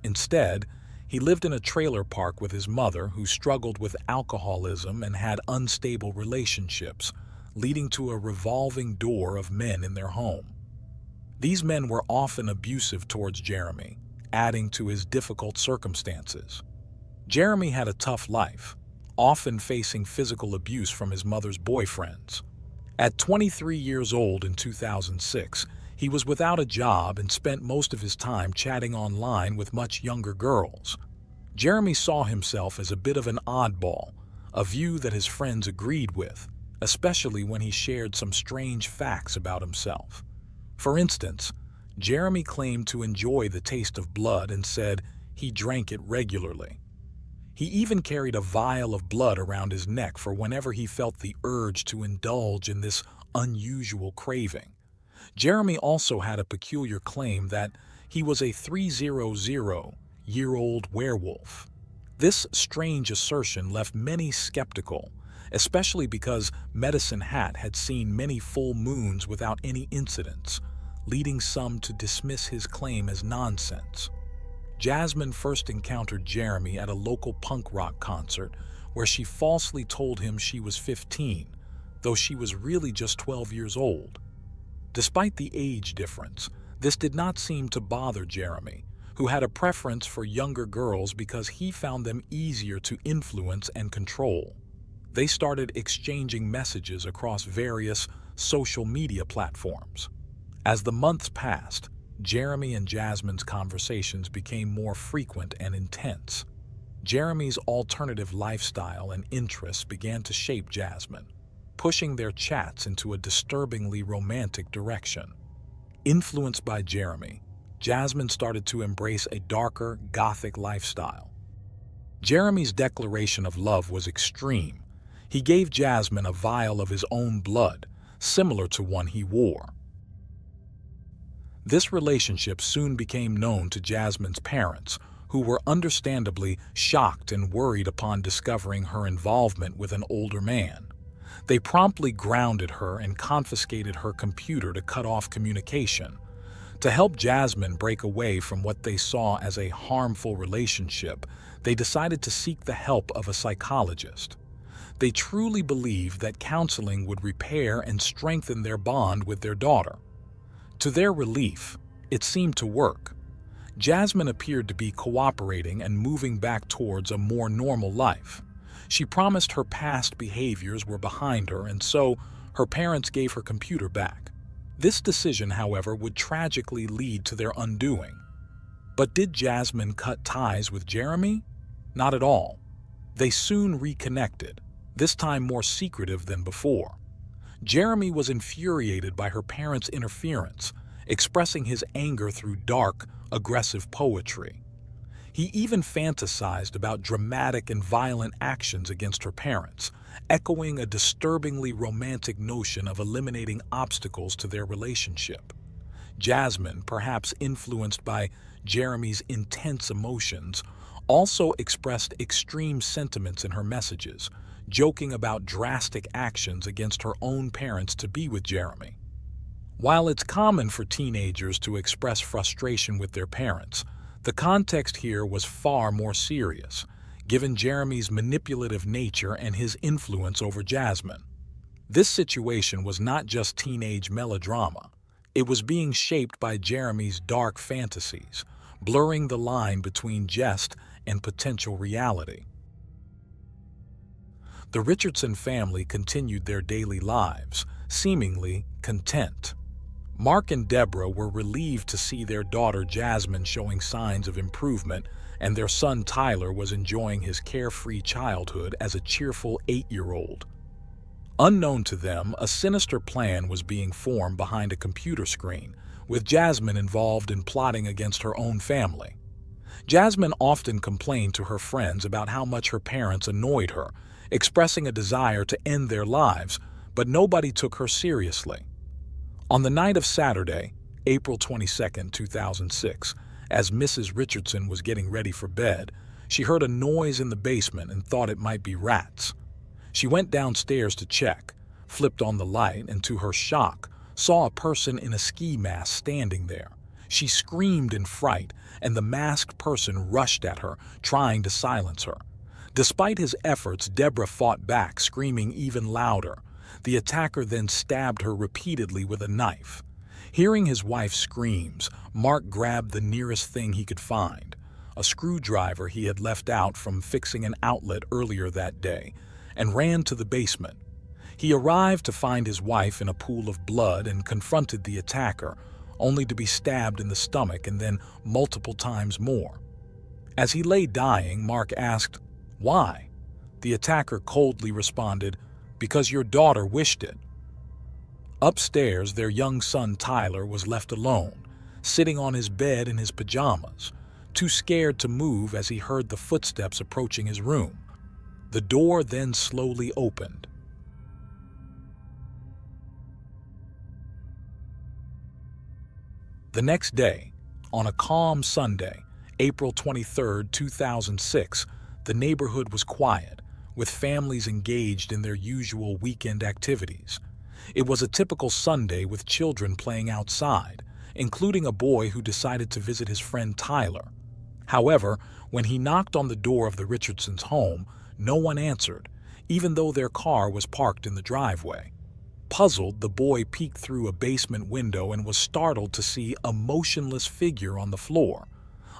Instead, he lived in a trailer park with his mother, who struggled with alcoholism and had unstable relationships, leading to a revolving door of men in their home. These men were often abusive towards Jeremy, adding to his difficult circumstances. Jeremy had a tough life, often facing physical abuse from his mother's boyfriends. At 23 years old in 2006, he was without a job and spent most of his time chatting online with much younger girls. Jeremy saw himself as a bit of an oddball, a view that his friends agreed with, especially when he shared some strange facts about himself. For instance, Jeremy claimed to enjoy the taste of blood and said he drank it regularly. He even carried a vial of blood around his neck for whenever he felt the urge to indulge in this unusual craving. Jeremy also had a peculiar claim that he was a 300-year-old werewolf. This strange assertion left many skeptical, especially because Medicine Hat had seen many full moons without any incidents, leading some to dismiss his claim as nonsense. Jasmine first encountered Jeremy at a local punk rock concert where she falsely told him she was 15, though she was really just 12 years old. Despite the age difference, this did not seem to bother Jeremy, who had a preference for younger girls because he found them easier to influence and control. They started exchanging messages across various social media platforms. As the months passed, Jeremy and Jasmine's conversations became more frequent and intense. Jeremy's alternative lifestyle and interests began to shape Jasmine, pushing their chats into a disturbingly romantic direction. Influenced by Jeremy, Jasmine started to embrace a darker, gothic lifestyle. Jeremy's declaration of love was extreme. He gave Jasmine a vial of his own blood, similar to one he wore. This relationship soon became known to Jasmine's parents, who were understandably shocked and worried upon discovering her involvement with an older man. They promptly grounded her and confiscated her computer to cut off communication. To help Jasmine break away from what they saw as a harmful relationship, they decided to seek the help of a psychologist. They truly believed that counseling would repair and strengthen their bond with their daughter. To their relief, it seemed to work. Jasmine appeared to be cooperating and moving back towards a more normal life. She promised her past behaviors were behind her, and so her parents gave her computer back. This decision, however, would tragically lead to their undoing. But did Jasmine cut ties with Jeremy? Not at all. They soon reconnected, this time more secretive than before. Jeremy was infuriated by her parents' interference, expressing his anger through dark, aggressive poetry. He even fantasized about dramatic and violent actions against her parents, echoing a disturbingly romantic notion of eliminating obstacles to their relationship. Jasmine, perhaps influenced by Jeremy's intense emotions, also expressed extreme sentiments in her messages, joking about drastic actions against her own parents to be with Jeremy. While it's common for teenagers to express frustration with their parents, the context here was far more serious, given Jeremy's manipulative nature and his influence over Jasmine. This situation was not just teenage melodrama. It was being shaped by Jeremy's dark fantasies, blurring the line between jest and potential reality. The Richardson family continued their daily lives, seemingly content. Mark and Deborah were relieved to see their daughter Jasmine showing signs of improvement, and their son Tyler was enjoying his carefree childhood as a cheerful 8-year-old. Unknown to them, a sinister plan was being formed behind a computer screen, with Jasmine involved in plotting against her own family. Jasmine often complained to her friends about how much her parents annoyed her, expressing a desire to end their lives, but nobody took her seriously. On the night of Saturday, April 22, 2006, as Mrs. Richardson was getting ready for bed, she heard a noise in the basement and thought it might be rats. She went downstairs to check, flipped on the light, and to her shock, saw a person in a ski mask standing there. She screamed in fright, and the masked person rushed at her, trying to silence her. Despite his efforts, Deborah fought back, screaming even louder. The attacker then stabbed her repeatedly with a knife. Hearing his wife's screams, Mark grabbed the nearest thing he could find, a screwdriver he had left out from fixing an outlet earlier that day, and ran to the basement. He arrived to find his wife in a pool of blood and confronted the attacker, only to be stabbed in the stomach and then multiple times more. As he lay dying, Mark asked, "Why?" The attacker coldly responded, "Because your daughter wished it." Upstairs, their young son Tyler was left alone, sitting on his bed in his pajamas, too scared to move as he heard the footsteps approaching his room. The door then slowly opened. The next day, on a calm Sunday, April 23, 2006, the neighborhood was quiet, with families engaged in their usual weekend activities. It was a typical Sunday with children playing outside, including a boy who decided to visit his friend Tyler. However, when he knocked on the door of the Richardsons' home, no one answered, even though their car was parked in the driveway. Puzzled, the boy peeked through a basement window and was startled to see a motionless figure on the floor.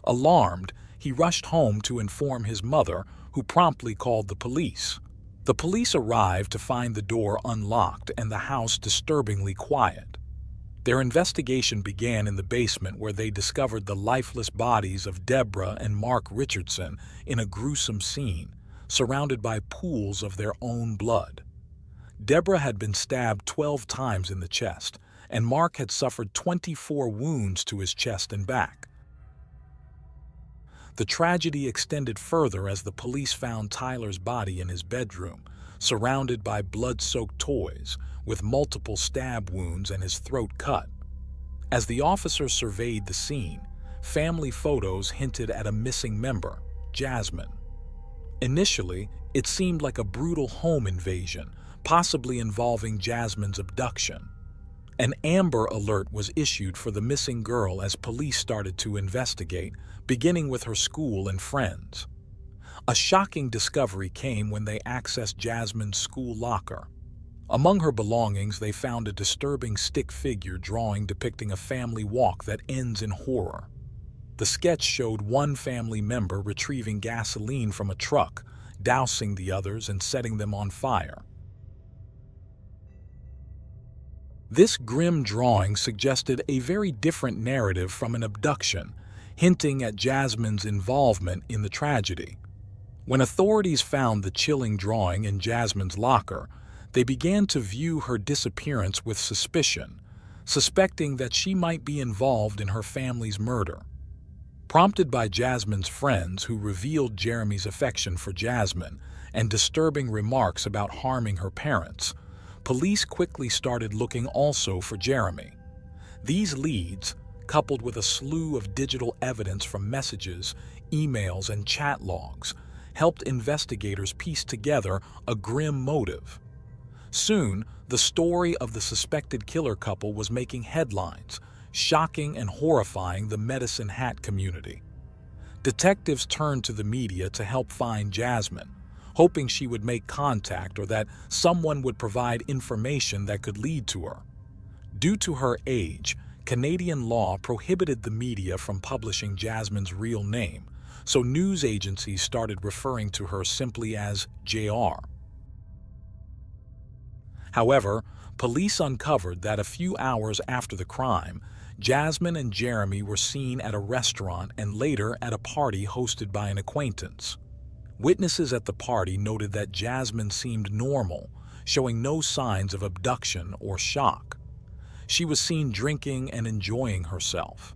Alarmed, he rushed home to inform his mother, who promptly called the police. The police arrived to find the door unlocked and the house disturbingly quiet. Their investigation began in the basement, where they discovered the lifeless bodies of Deborah and Mark Richardson in a gruesome scene, surrounded by pools of their own blood. Deborah had been stabbed 12 times in the chest, and Mark had suffered 24 wounds to his chest and back. The tragedy extended further as the police found Tyler's body in his bedroom, surrounded by blood-soaked toys, with multiple stab wounds and his throat cut. As the officers surveyed the scene, family photos hinted at a missing member, Jasmine. Initially, it seemed like a brutal home invasion, possibly involving Jasmine's abduction. An Amber Alert was issued for the missing girl as police started to investigate, beginning with her school and friends. A shocking discovery came when they accessed Jasmine's school locker. Among her belongings, they found a disturbing stick figure drawing depicting a family walk that ends in horror. The sketch showed one family member retrieving gasoline from a truck, dousing the others and setting them on fire. This grim drawing suggested a very different narrative from an abduction, hinting at Jasmine's involvement in the tragedy. When authorities found the chilling drawing in Jasmine's locker, they began to view her disappearance with suspicion, suspecting that she might be involved in her family's murder. Prompted by Jasmine's friends who revealed Jeremy's affection for Jasmine and disturbing remarks about harming her parents, police quickly started looking also for Jeremy. These leads, coupled with a slew of digital evidence from messages, emails, and chat logs, helped investigators piece together a grim motive. Soon, the story of the suspected killer couple was making headlines, shocking and horrifying the Medicine Hat community. Detectives turned to the media to help find Jasmine, hoping she would make contact or that someone would provide information that could lead to her. Due to her age, Canadian law prohibited the media from publishing Jasmine's real name, so news agencies started referring to her simply as JR. However, police uncovered that a few hours after the crime, Jasmine and Jeremy were seen at a restaurant and later at a party hosted by an acquaintance. Witnesses at the party noted that Jasmine seemed normal, showing no signs of abduction or shock. She was seen drinking and enjoying herself.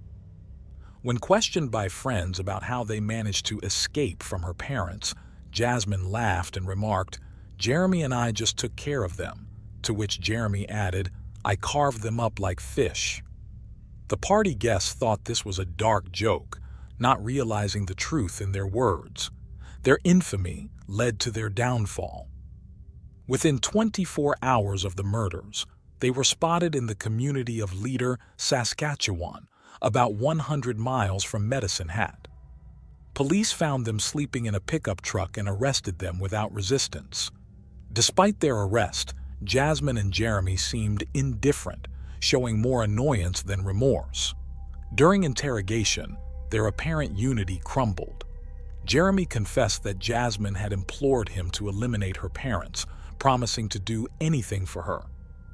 When questioned by friends about how they managed to escape from her parents, Jasmine laughed and remarked, "Jeremy and I just took care of them," to which Jeremy added, "I carved them up like fish." The party guests thought this was a dark joke, not realizing the truth in their words. Their infamy led to their downfall. Within 24 hours of the murders, they were spotted in the community of Leader, Saskatchewan, about 100 miles from Medicine Hat. Police found them sleeping in a pickup truck and arrested them without resistance. Despite their arrest, Jasmine and Jeremy seemed indifferent, showing more annoyance than remorse. During interrogation, their apparent unity crumbled. Jeremy confessed that Jasmine had implored him to eliminate her parents, promising to do anything for her.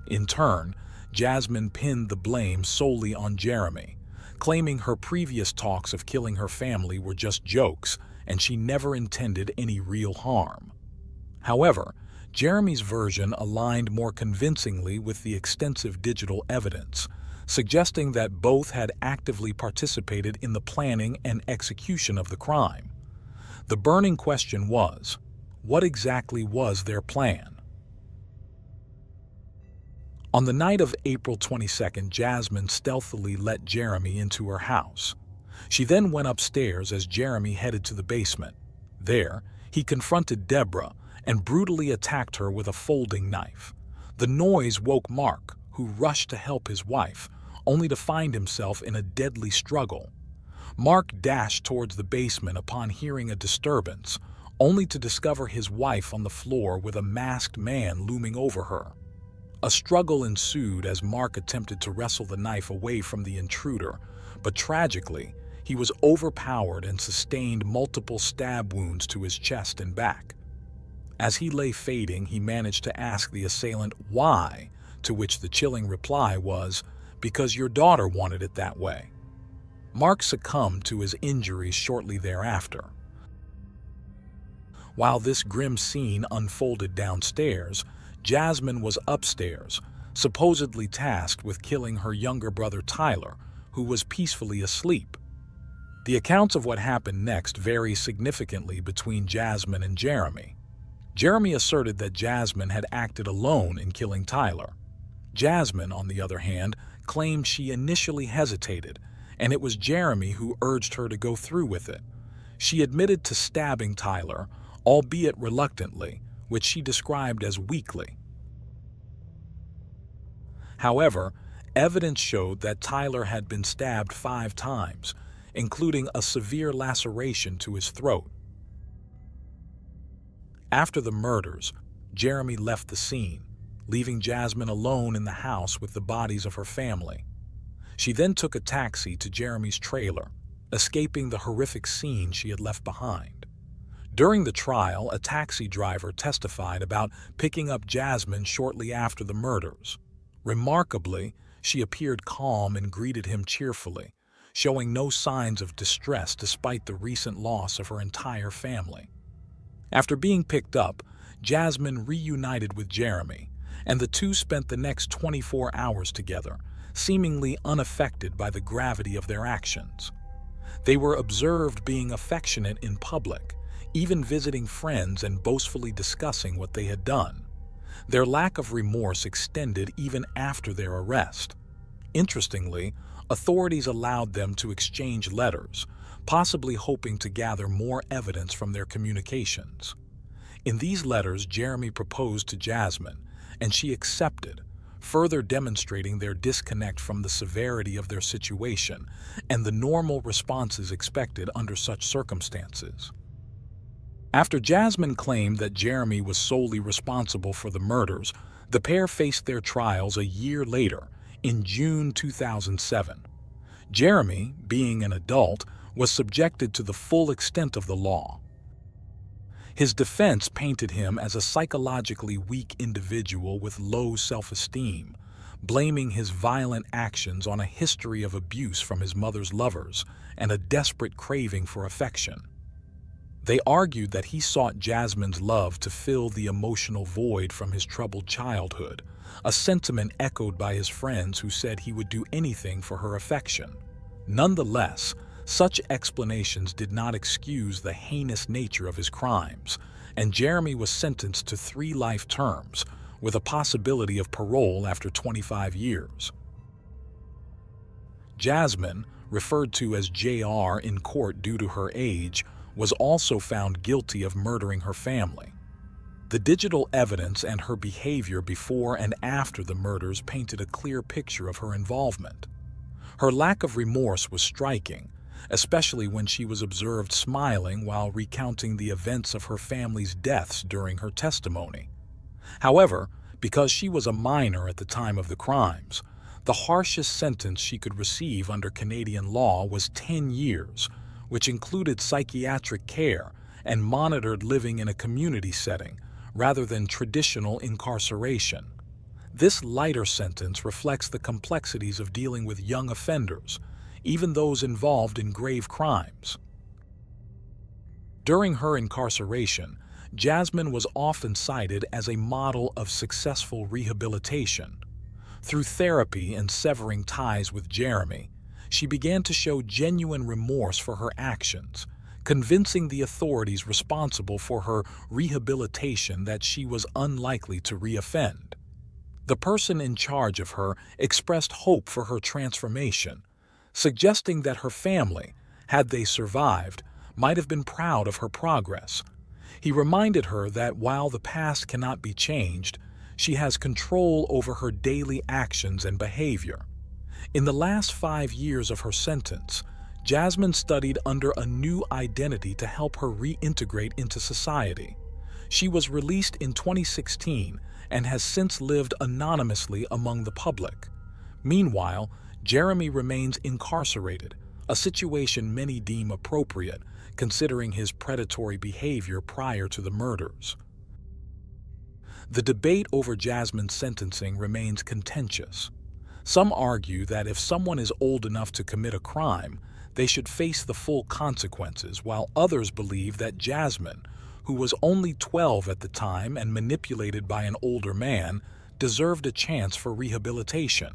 In turn, Jasmine pinned the blame solely on Jeremy, claiming her previous talks of killing her family were just jokes and she never intended any real harm. However, Jeremy's version aligned more convincingly with the extensive digital evidence, suggesting that both had actively participated in the planning and execution of the crime. The burning question was, what exactly was their plan? On the night of April 22nd, Jasmine stealthily let Jeremy into her house. She then went upstairs as Jeremy headed to the basement. There, he confronted Deborah and brutally attacked her with a folding knife. The noise woke Mark, who rushed to help his wife, only to find himself in a deadly struggle. Mark dashed towards the basement upon hearing a disturbance, only to discover his wife on the floor with a masked man looming over her. A struggle ensued as Mark attempted to wrestle the knife away from the intruder, but tragically, he was overpowered and sustained multiple stab wounds to his chest and back. As he lay fading, he managed to ask the assailant why, to which the chilling reply was, "Because your daughter wanted it that way." Mark succumbed to his injuries shortly thereafter. While this grim scene unfolded downstairs, Jasmine was upstairs, supposedly tasked with killing her younger brother Tyler, who was peacefully asleep. The accounts of what happened next vary significantly between Jasmine and Jeremy. Jeremy asserted that Jasmine had acted alone in killing Tyler. Jasmine, on the other hand, claimed she initially hesitated, and it was Jeremy who urged her to go through with it. She admitted to stabbing Tyler, albeit reluctantly, which she described as weakly. However, evidence showed that Tyler had been stabbed 5 times, including a severe laceration to his throat. After the murders, Jeremy left the scene, leaving Jasmine alone in the house with the bodies of her family. She then took a taxi to Jeremy's trailer, escaping the horrific scene she had left behind. During the trial, a taxi driver testified about picking up Jasmine shortly after the murders. Remarkably, she appeared calm and greeted him cheerfully, showing no signs of distress despite the recent loss of her entire family. After being picked up, Jasmine reunited with Jeremy, and the two spent the next 24 hours together, seemingly unaffected by the gravity of their actions. They were observed being affectionate in public, even visiting friends and boastfully discussing what they had done. Their lack of remorse extended even after their arrest. Interestingly, authorities allowed them to exchange letters, possibly hoping to gather more evidence from their communications. In these letters, Jeremy proposed to Jasmine, and she accepted, further demonstrating their disconnect from the severity of their situation and the normal responses expected under such circumstances. After Jasmine claimed that Jeremy was solely responsible for the murders, the pair faced their trials a year later, in June 2007. Jeremy, being an adult, was subjected to the full extent of the law. His defense painted him as a psychologically weak individual with low self-esteem, blaming his violent actions on a history of abuse from his mother's lovers and a desperate craving for affection. They argued that he sought Jasmine's love to fill the emotional void from his troubled childhood, a sentiment echoed by his friends who said he would do anything for her affection. Nonetheless, such explanations did not excuse the heinous nature of his crimes, and Jeremy was sentenced to 3 life terms, with a possibility of parole after 25 years. Jasmine, referred to as JR in court due to her age, was also found guilty of murdering her family. The digital evidence and her behavior before and after the murders painted a clear picture of her involvement. Her lack of remorse was striking, especially when she was observed smiling while recounting the events of her family's deaths during her testimony. However, because she was a minor at the time of the crimes, the harshest sentence she could receive under Canadian law was 10 years, which included psychiatric care and monitored living in a community setting rather than traditional incarceration. This lighter sentence reflects the complexities of dealing with young offenders, even those involved in grave crimes. During her incarceration, Jasmine was often cited as a model of successful rehabilitation. Through therapy and severing ties with Jeremy, she began to show genuine remorse for her actions, convincing the authorities responsible for her rehabilitation that she was unlikely to reoffend. The person in charge of her expressed hope for her transformation, suggesting that her family, had they survived, might have been proud of her progress. He reminded her that while the past cannot be changed, she has control over her daily actions and behavior. In the last 5 years of her sentence, Jasmine studied under a new identity to help her reintegrate into society. She was released in 2016 and has since lived anonymously among the public. Meanwhile, Jeremy remains incarcerated, a situation many deem appropriate considering his predatory behavior prior to the murders. The debate over Jasmine's sentencing remains contentious. Some argue that if someone is old enough to commit a crime, they should face the full consequences, while others believe that Jasmine, who was only 12 at the time and manipulated by an older man, deserved a chance for rehabilitation.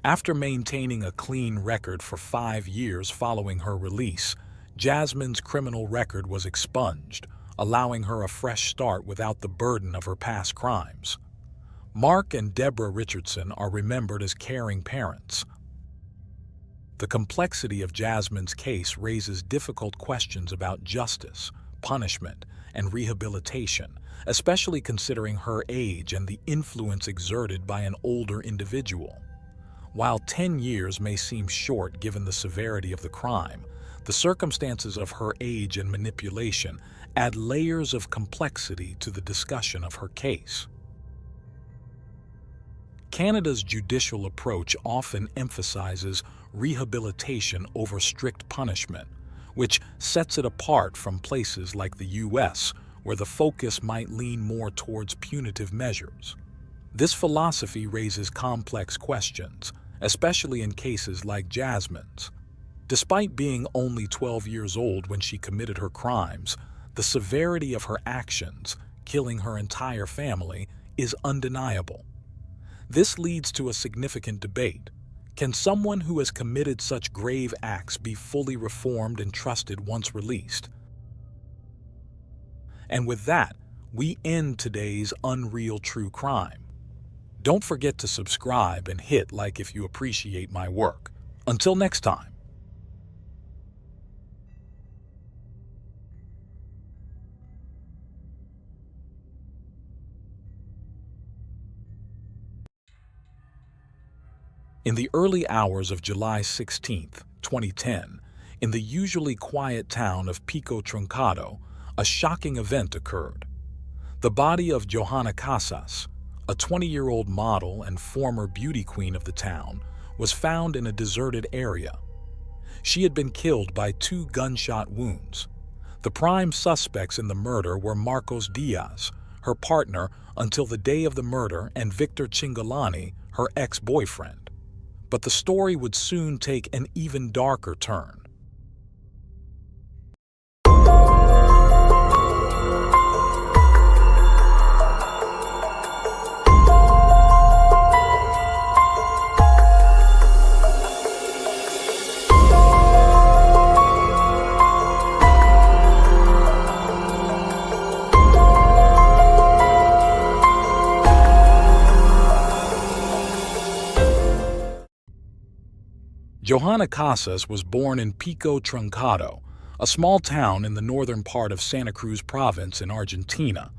After maintaining a clean record for 5 years following her release, Jasmine's criminal record was expunged, allowing her a fresh start without the burden of her past crimes. Mark and Deborah Richardson are remembered as caring parents. The complexity of Jasmine's case raises difficult questions about justice, punishment, and rehabilitation, especially considering her age and the influence exerted by an older individual. While 10 years may seem short given the severity of the crime, the circumstances of her age and manipulation add layers of complexity to the discussion of her case. Canada's judicial approach often emphasizes rehabilitation over strict punishment, which sets it apart from places like the U.S., where the focus might lean more towards punitive measures. This philosophy raises complex questions, especially in cases like Jasmine's. Despite being only 12 years old when she committed her crimes, the severity of her actions, killing her entire family, is undeniable. This leads to a significant debate. Can someone who has committed such grave acts be fully reformed and trusted once released? And with that, we end today's Unreal True Crime. Don't forget to subscribe and hit like if you appreciate my work. Until next time. In the early hours of July 16, 2010, in the usually quiet town of Pico Truncado, a shocking event occurred. The body of Johanna Casas, a 20-year-old model and former beauty queen of the town, was found in a deserted area. She had been killed by 2 gunshot wounds. The prime suspects in the murder were Marcos Diaz, her partner until the day of the murder, and Victor Cingolani, her ex-boyfriend. But the story would soon take an even darker turn. Johanna Casas was born in Pico Truncado, a small town in the northern part of Santa Cruz province in Argentina.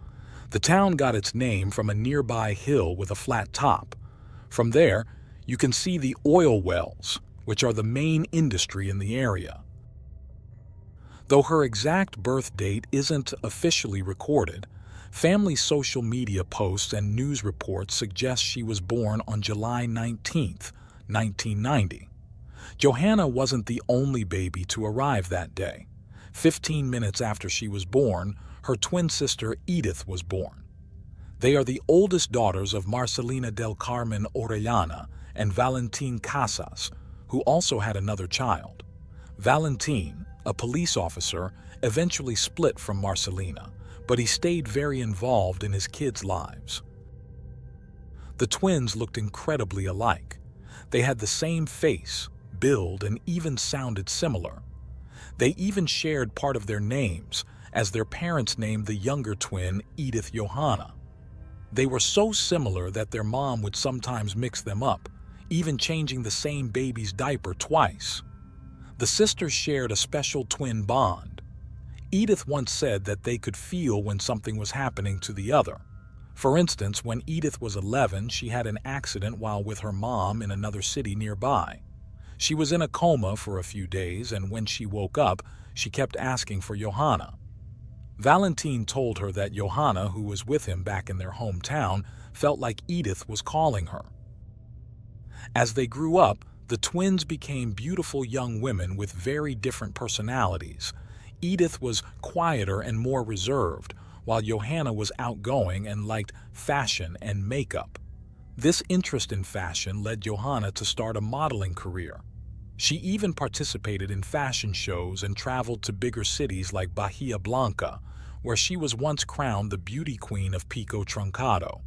The town got its name from a nearby hill with a flat top. From there, you can see the oil wells, which are the main industry in the area. Though her exact birth date isn't officially recorded, family social media posts and news reports suggest she was born on July 19, 1990. Johanna wasn't the only baby to arrive that day. 15 minutes after she was born, her twin sister Edith was born. They are the oldest daughters of Marcelina del Carmen Orellana and Valentin Casas, who also had another child. Valentin, a police officer, eventually split from Marcelina, but he stayed very involved in his kids' lives. The twins looked incredibly alike. They had the same face, build, and even sounded similar. They even shared part of their names, as their parents named the younger twin Edith Johanna. They were so similar that their mom would sometimes mix them up, even changing the same baby's diaper twice. The sisters shared a special twin bond. Edith once said that they could feel when something was happening to the other. For instance, when Edith was 11, she had an accident while with her mom in another city nearby. She was in a coma for a few days, and when she woke up, she kept asking for Johanna. Valentin told her that Johanna, who was with him back in their hometown, felt like Edith was calling her. As they grew up, the twins became beautiful young women with very different personalities. Edith was quieter and more reserved, while Johanna was outgoing and liked fashion and makeup. This interest in fashion led Johanna to start a modeling career. She even participated in fashion shows and traveled to bigger cities like Bahia Blanca, where she was once crowned the beauty queen of Pico Truncado.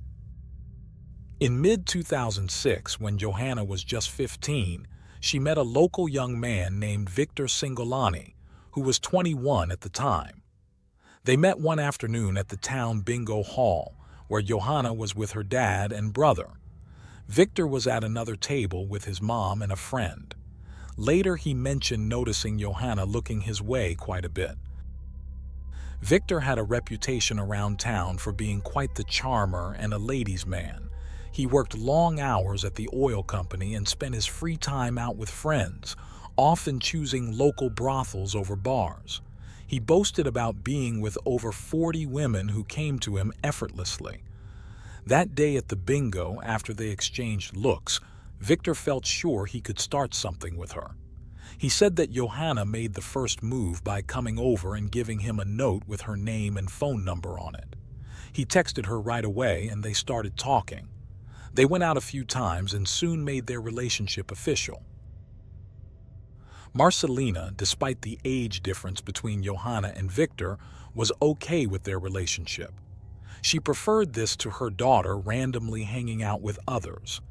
In mid-2006, when Johanna was just 15, she met a local young man named Victor Cingolani, who was 21 at the time. They met one afternoon at the town bingo hall, where Johanna was with her dad and brother. Victor was at another table with his mom and a friend. Later, he mentioned noticing Johanna looking his way quite a bit. Victor had a reputation around town for being quite the charmer and a ladies' man. He worked long hours at the oil company and spent his free time out with friends, often choosing local brothels over bars. He boasted about being with over 40 women who came to him effortlessly. That day at the bingo, after they exchanged looks, Victor felt sure he could start something with her. He said that Johanna made the first move by coming over and giving him a note with her name and phone number on it. He texted her right away and they started talking. They went out a few times and soon made their relationship official. Marcelina, despite the age difference between Johanna and Victor, was okay with their relationship. She preferred this to her daughter randomly hanging out with others.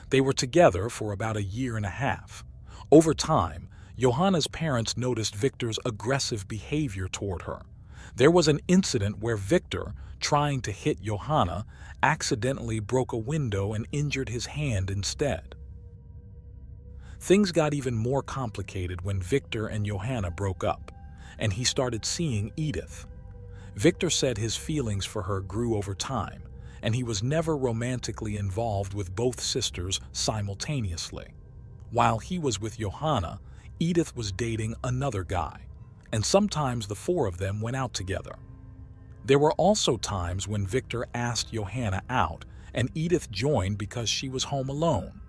They were together for about a year and a half. Over time, Johanna's parents noticed Victor's aggressive behavior toward her. There was an incident where Victor, trying to hit Johanna, accidentally broke a window and injured his hand instead. Things got even more complicated when Victor and Johanna broke up, and he started seeing Edith. Victor said his feelings for her grew over time, and he was never romantically involved with both sisters simultaneously. While he was with Johanna, Edith was dating another guy, and sometimes the four of them went out together. There were also times when Victor asked Johanna out, and Edith joined because she was home alone.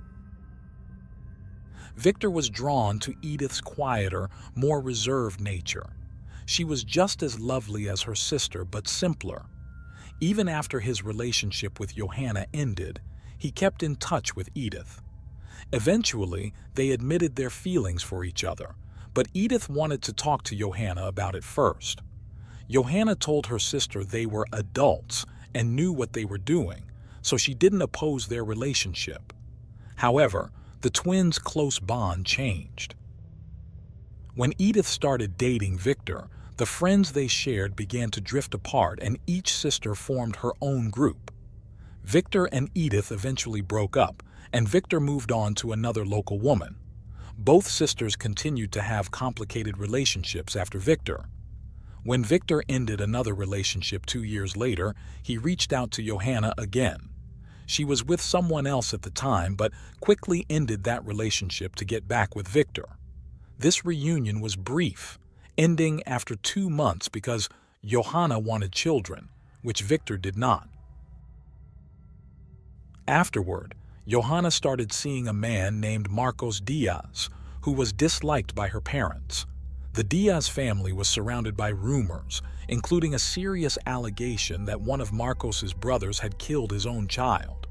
Victor was drawn to Edith's quieter, more reserved nature. She was just as lovely as her sister, but simpler. Even after his relationship with Johanna ended, he kept in touch with Edith. Eventually, they admitted their feelings for each other, but Edith wanted to talk to Johanna about it first. Johanna told her sister they were adults and knew what they were doing, so she didn't oppose their relationship. However, the twins' close bond changed. When Edith started dating Victor, the friends they shared began to drift apart and each sister formed her own group. Victor and Edith eventually broke up, and Victor moved on to another local woman. Both sisters continued to have complicated relationships after Victor. When Victor ended another relationship 2 years later, he reached out to Johanna again. She was with someone else at the time, but quickly ended that relationship to get back with Victor. This reunion was brief, ending after 2 months because Johanna wanted children, which Victor did not. Afterward, Johanna started seeing a man named Marcos Diaz, who was disliked by her parents. The Diaz family was surrounded by rumors, including a serious allegation that one of Marcos's brothers had killed his own child.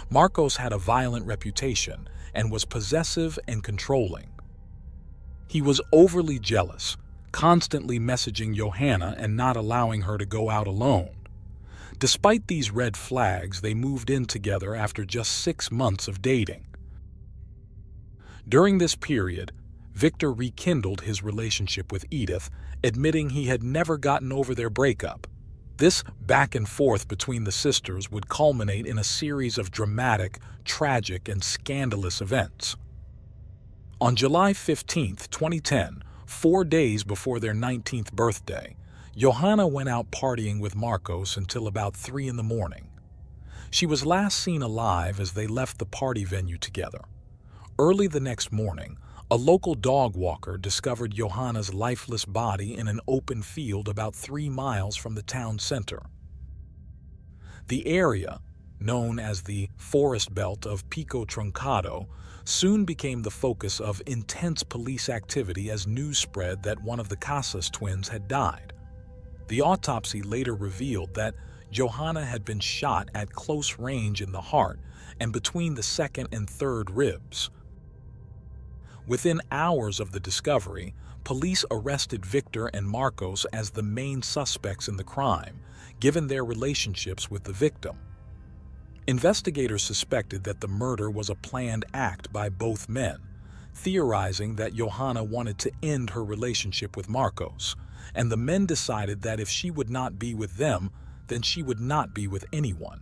Marcos had a violent reputation and was possessive and controlling. He was overly jealous, constantly messaging Johanna and not allowing her to go out alone. Despite these red flags, they moved in together after just 6 months of dating. During this period, Victor rekindled his relationship with Edith, admitting he had never gotten over their breakup. This back and forth between the sisters would culminate in a series of dramatic, tragic, and scandalous events. On July 15, 2010, 4 days before their 19th birthday, Johanna went out partying with Marcos until about 3 in the morning. She was last seen alive as they left the party venue together. Early the next morning, a local dog walker discovered Johanna's lifeless body in an open field about 3 miles from the town center. The area, known as the forest belt of Pico Truncado, soon became the focus of intense police activity as news spread that one of the Casas twins had died. The autopsy later revealed that Johanna had been shot at close range in the heart and between the second and third ribs. Within hours of the discovery, police arrested Victor and Marcos as the main suspects in the crime, given their relationships with the victim. Investigators suspected that the murder was a planned act by both men, theorizing that Johanna wanted to end her relationship with Marcos, and the men decided that if she would not be with them, then she would not be with anyone.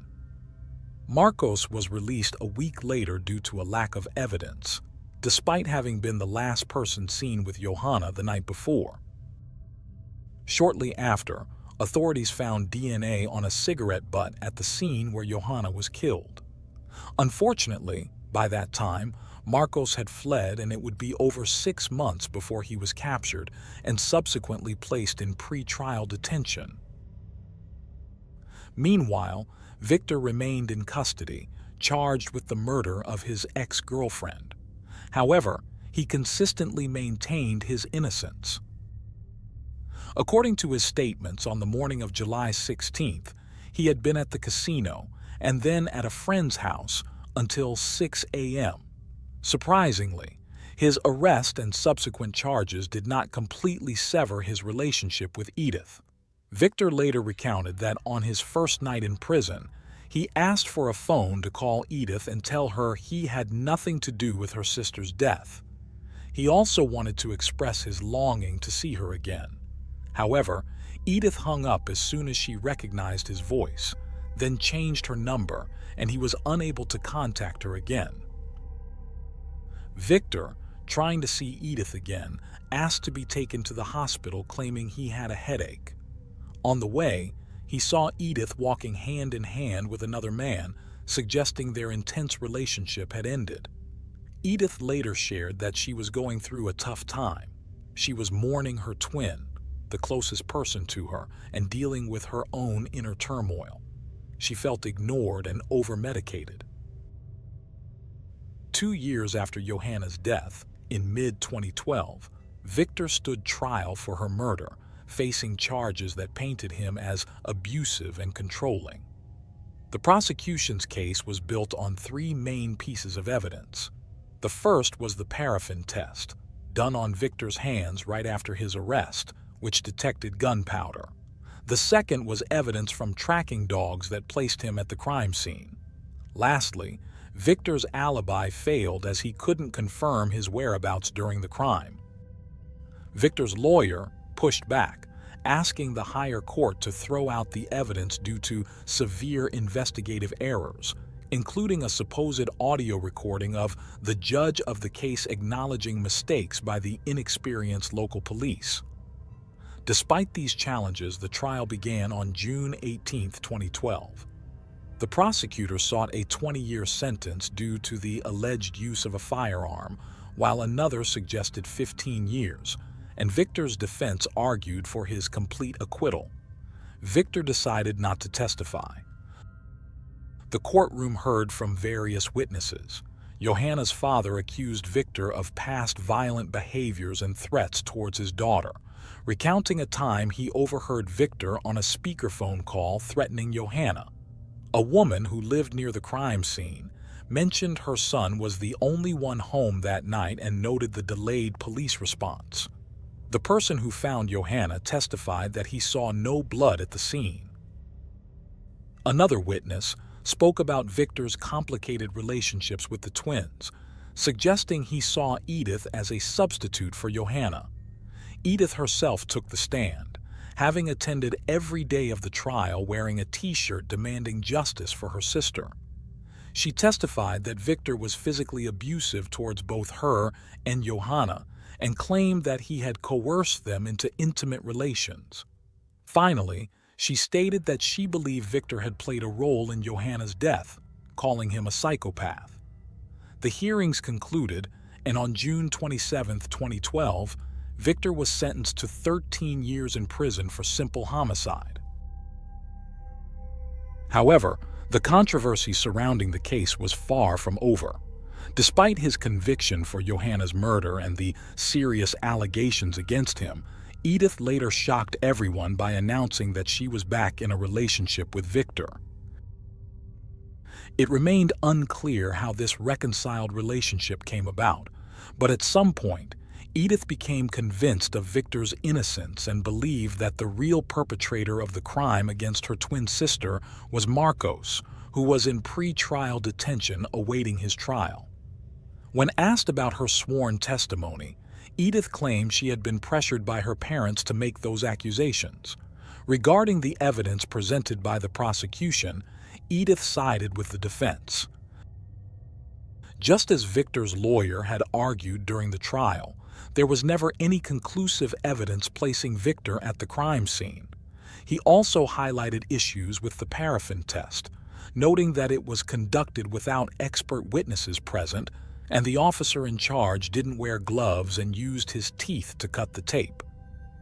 Marcos was released a week later due to a lack of evidence, despite having been the last person seen with Johanna the night before. Shortly after, authorities found DNA on a cigarette butt at the scene where Johanna was killed. Unfortunately, by that time, Marcos had fled, and it would be over 6 months before he was captured and subsequently placed in pre-trial detention. Meanwhile, Victor remained in custody, charged with the murder of his ex-girlfriend. However, he consistently maintained his innocence. According to his statements on the morning of July 16th, he had been at the casino and then at a friend's house until 6 a.m. Surprisingly, his arrest and subsequent charges did not completely sever his relationship with Edith. Victor later recounted that on his first night in prison, He asked for a phone to call Edith and tell her he had nothing to do with her sister's death. He also wanted to express his longing to see her again. However, Edith hung up as soon as she recognized his voice, then changed her number, and he was unable to contact her again. Victor, trying to see Edith again, asked to be taken to the hospital, claiming he had a headache. On the way, he saw Edith walking hand in hand with another man, suggesting their intense relationship had ended. Edith later shared that she was going through a tough time. She was mourning her twin, the closest person to her, and dealing with her own inner turmoil. She felt ignored and over-medicated. 2 years after Johanna's death, in mid-2012, Victor stood trial for her murder, facing charges that painted him as abusive and controlling. The prosecution's case was built on 3 main pieces of evidence. The first was the paraffin test, done on Victor's hands right after his arrest, which detected gunpowder. The second was evidence from tracking dogs that placed him at the crime scene. Lastly, Victor's alibi failed as he couldn't confirm his whereabouts during the crime. Victor's lawyer pushed back, asking the higher court to throw out the evidence due to severe investigative errors, including a supposed audio recording of the judge of the case acknowledging mistakes by the inexperienced local police. Despite these challenges, the trial began on June 18, 2012. The prosecutor sought a 20-year sentence due to the alleged use of a firearm, while another suggested 15 years, and Victor's defense argued for his complete acquittal. Victor decided not to testify. The courtroom heard from various witnesses. Johanna's father accused Victor of past violent behaviors and threats towards his daughter, recounting a time he overheard Victor on a speakerphone call threatening Johanna. A woman who lived near the crime scene mentioned her son was the only one home that night and noted the delayed police response. The person who found Johanna testified that he saw no blood at the scene. Another witness spoke about Victor's complicated relationships with the twins, suggesting he saw Edith as a substitute for Johanna. Edith herself took the stand, having attended every day of the trial wearing a t-shirt demanding justice for her sister. She testified that Victor was physically abusive towards both her and Johanna, and claimed that he had coerced them into intimate relations. Finally, she stated that she believed Victor had played a role in Johanna's death, calling him a psychopath. The hearings concluded, and on June 27, 2012, Victor was sentenced to 13 years in prison for simple homicide. However, the controversy surrounding the case was far from over. Despite his conviction for Johanna's murder and the serious allegations against him, Edith later shocked everyone by announcing that she was back in a relationship with Victor. It remained unclear how this reconciled relationship came about, but at some point, Edith became convinced of Victor's innocence and believed that the real perpetrator of the crime against her twin sister was Marcos, who was in pre-trial detention awaiting his trial. When asked about her sworn testimony, Edith claimed she had been pressured by her parents to make those accusations. Regarding the evidence presented by the prosecution, Edith sided with the defense. Just as Victor's lawyer had argued during the trial, there was never any conclusive evidence placing Victor at the crime scene. He also highlighted issues with the paraffin test, noting that it was conducted without expert witnesses present, and the officer in charge didn't wear gloves and used his teeth to cut the tape.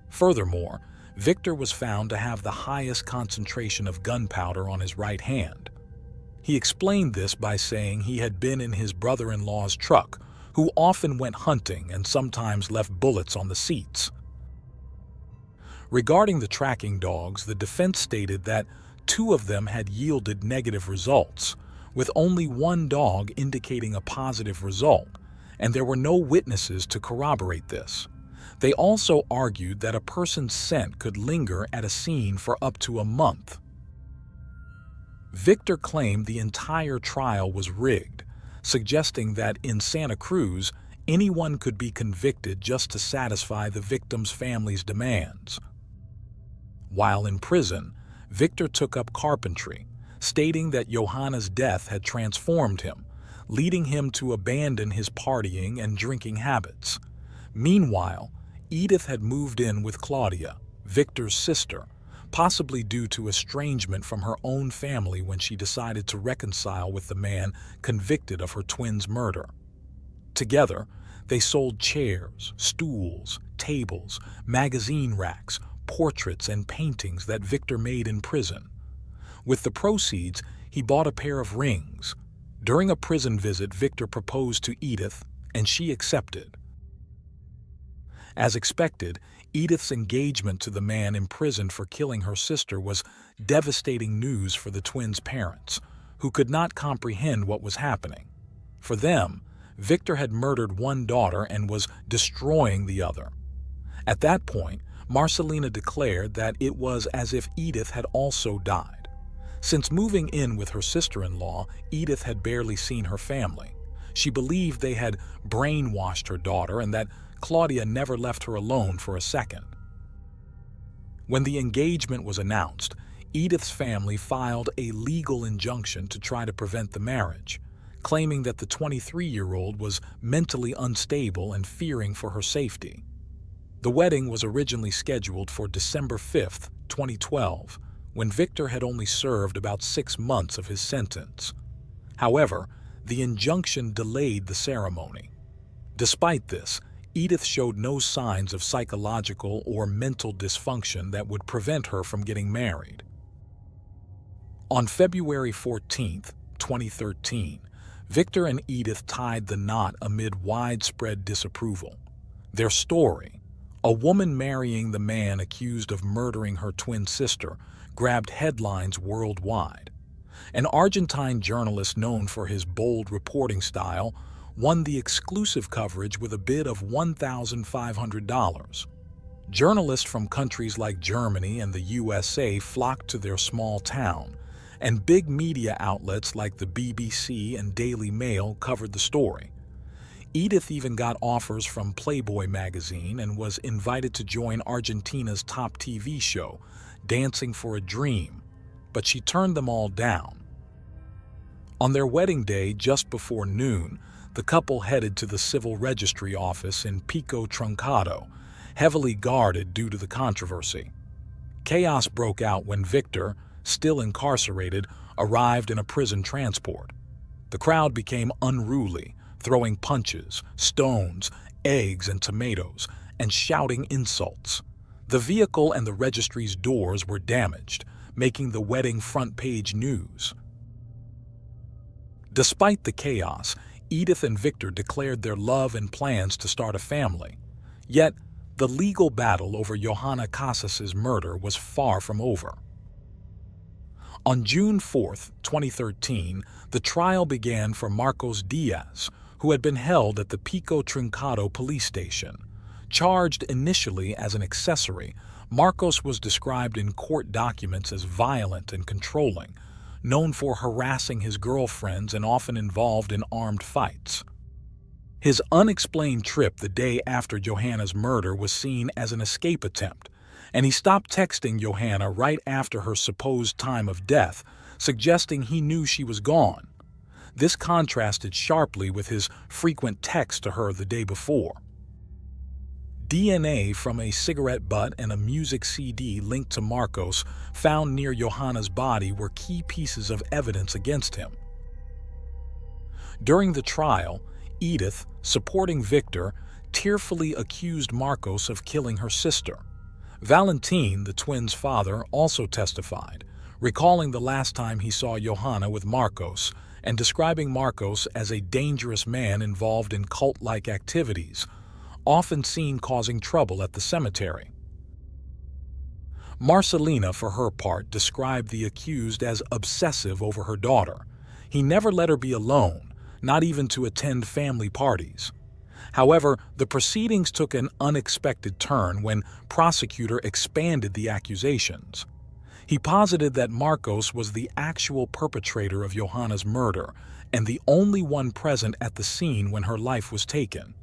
Furthermore, Victor was found to have the highest concentration of gunpowder on his right hand. He explained this by saying he had been in his brother-in-law's truck, who often went hunting and sometimes left bullets on the seats. Regarding the tracking dogs, the defense stated that 2 of them had yielded negative results, with only 1 dog indicating a positive result, and there were no witnesses to corroborate this. They also argued that a person's scent could linger at a scene for up to a month. Victor claimed the entire trial was rigged, suggesting that in Santa Cruz, anyone could be convicted just to satisfy the victim's family's demands. While in prison, Victor took up carpentry, stating that Johanna's death had transformed him, leading him to abandon his partying and drinking habits. Meanwhile, Edith had moved in with Claudia, Victor's sister, possibly due to estrangement from her own family when she decided to reconcile with the man convicted of her twins' murder. Together, they sold chairs, stools, tables, magazine racks, portraits, and paintings that Victor made in prison. With the proceeds, he bought a pair of rings. During a prison visit, Victor proposed to Edith, and she accepted. As expected, Edith's engagement to the man imprisoned for killing her sister was devastating news for the twins' parents, who could not comprehend what was happening. For them, Victor had murdered one daughter and was destroying the other. At that point, Marcelina declared that it was as if Edith had also died. Since moving in with her sister-in-law, Edith had barely seen her family. She believed they had brainwashed her daughter and that Claudia never left her alone for a second. When the engagement was announced, Edith's family filed a legal injunction to try to prevent the marriage, claiming that the 23-year-old was mentally unstable and fearing for her safety. The wedding was originally scheduled for December 5, 2012, when Victor had only served about 6 months of his sentence. However, the injunction delayed the ceremony. Despite this, Edith showed no signs of psychological or mental dysfunction that would prevent her from getting married. On February 14, 2013, Victor and Edith tied the knot amid widespread disapproval. Their story, a woman marrying the man accused of murdering her twin sister, grabbed headlines worldwide. An Argentine journalist known for his bold reporting style won the exclusive coverage with a bid of $1,500. Journalists from countries like Germany and the USA flocked to their small town, and big media outlets like the BBC and Daily Mail covered the story. Edith even got offers from Playboy magazine and was invited to join Argentina's top TV show, Dancing for a Dream, but she turned them all down. On their wedding day, just before noon, the couple headed to the civil registry office in Pico Truncado, heavily guarded due to the controversy. Chaos broke out when Victor, still incarcerated, arrived in a prison transport. The crowd became unruly, throwing punches, stones, eggs, and tomatoes, and shouting insults. The vehicle and the registry's doors were damaged, making the wedding front-page news. Despite the chaos, Edith and Victor declared their love and plans to start a family. Yet, the legal battle over Johanna Casas's murder was far from over. On June 4, 2013, the trial began for Marcos Diaz, who had been held at the Pico Truncado police station. Charged initially as an accessory, Marcos was described in court documents as violent and controlling, known for harassing his girlfriends and often involved in armed fights. His unexplained trip the day after Johanna's murder was seen as an escape attempt, and he stopped texting Johanna right after her supposed time of death, suggesting he knew she was gone. This contrasted sharply with his frequent texts to her the day before. DNA from a cigarette butt and a music CD linked to Marcos found near Johanna's body were key pieces of evidence against him. During the trial, Edith, supporting Victor, tearfully accused Marcos of killing her sister. Valentin, the twins' father, also testified, recalling the last time he saw Johanna with Marcos and describing Marcos as a dangerous man involved in cult-like activities, often seen causing trouble at the cemetery. Marcelina, for her part, described the accused as obsessive over her daughter. He never let her be alone, not even to attend family parties. However, the proceedings took an unexpected turn when prosecutor expanded the accusations. He posited that Marcos was the actual perpetrator of Johanna's murder and the only one present at the scene when her life was taken.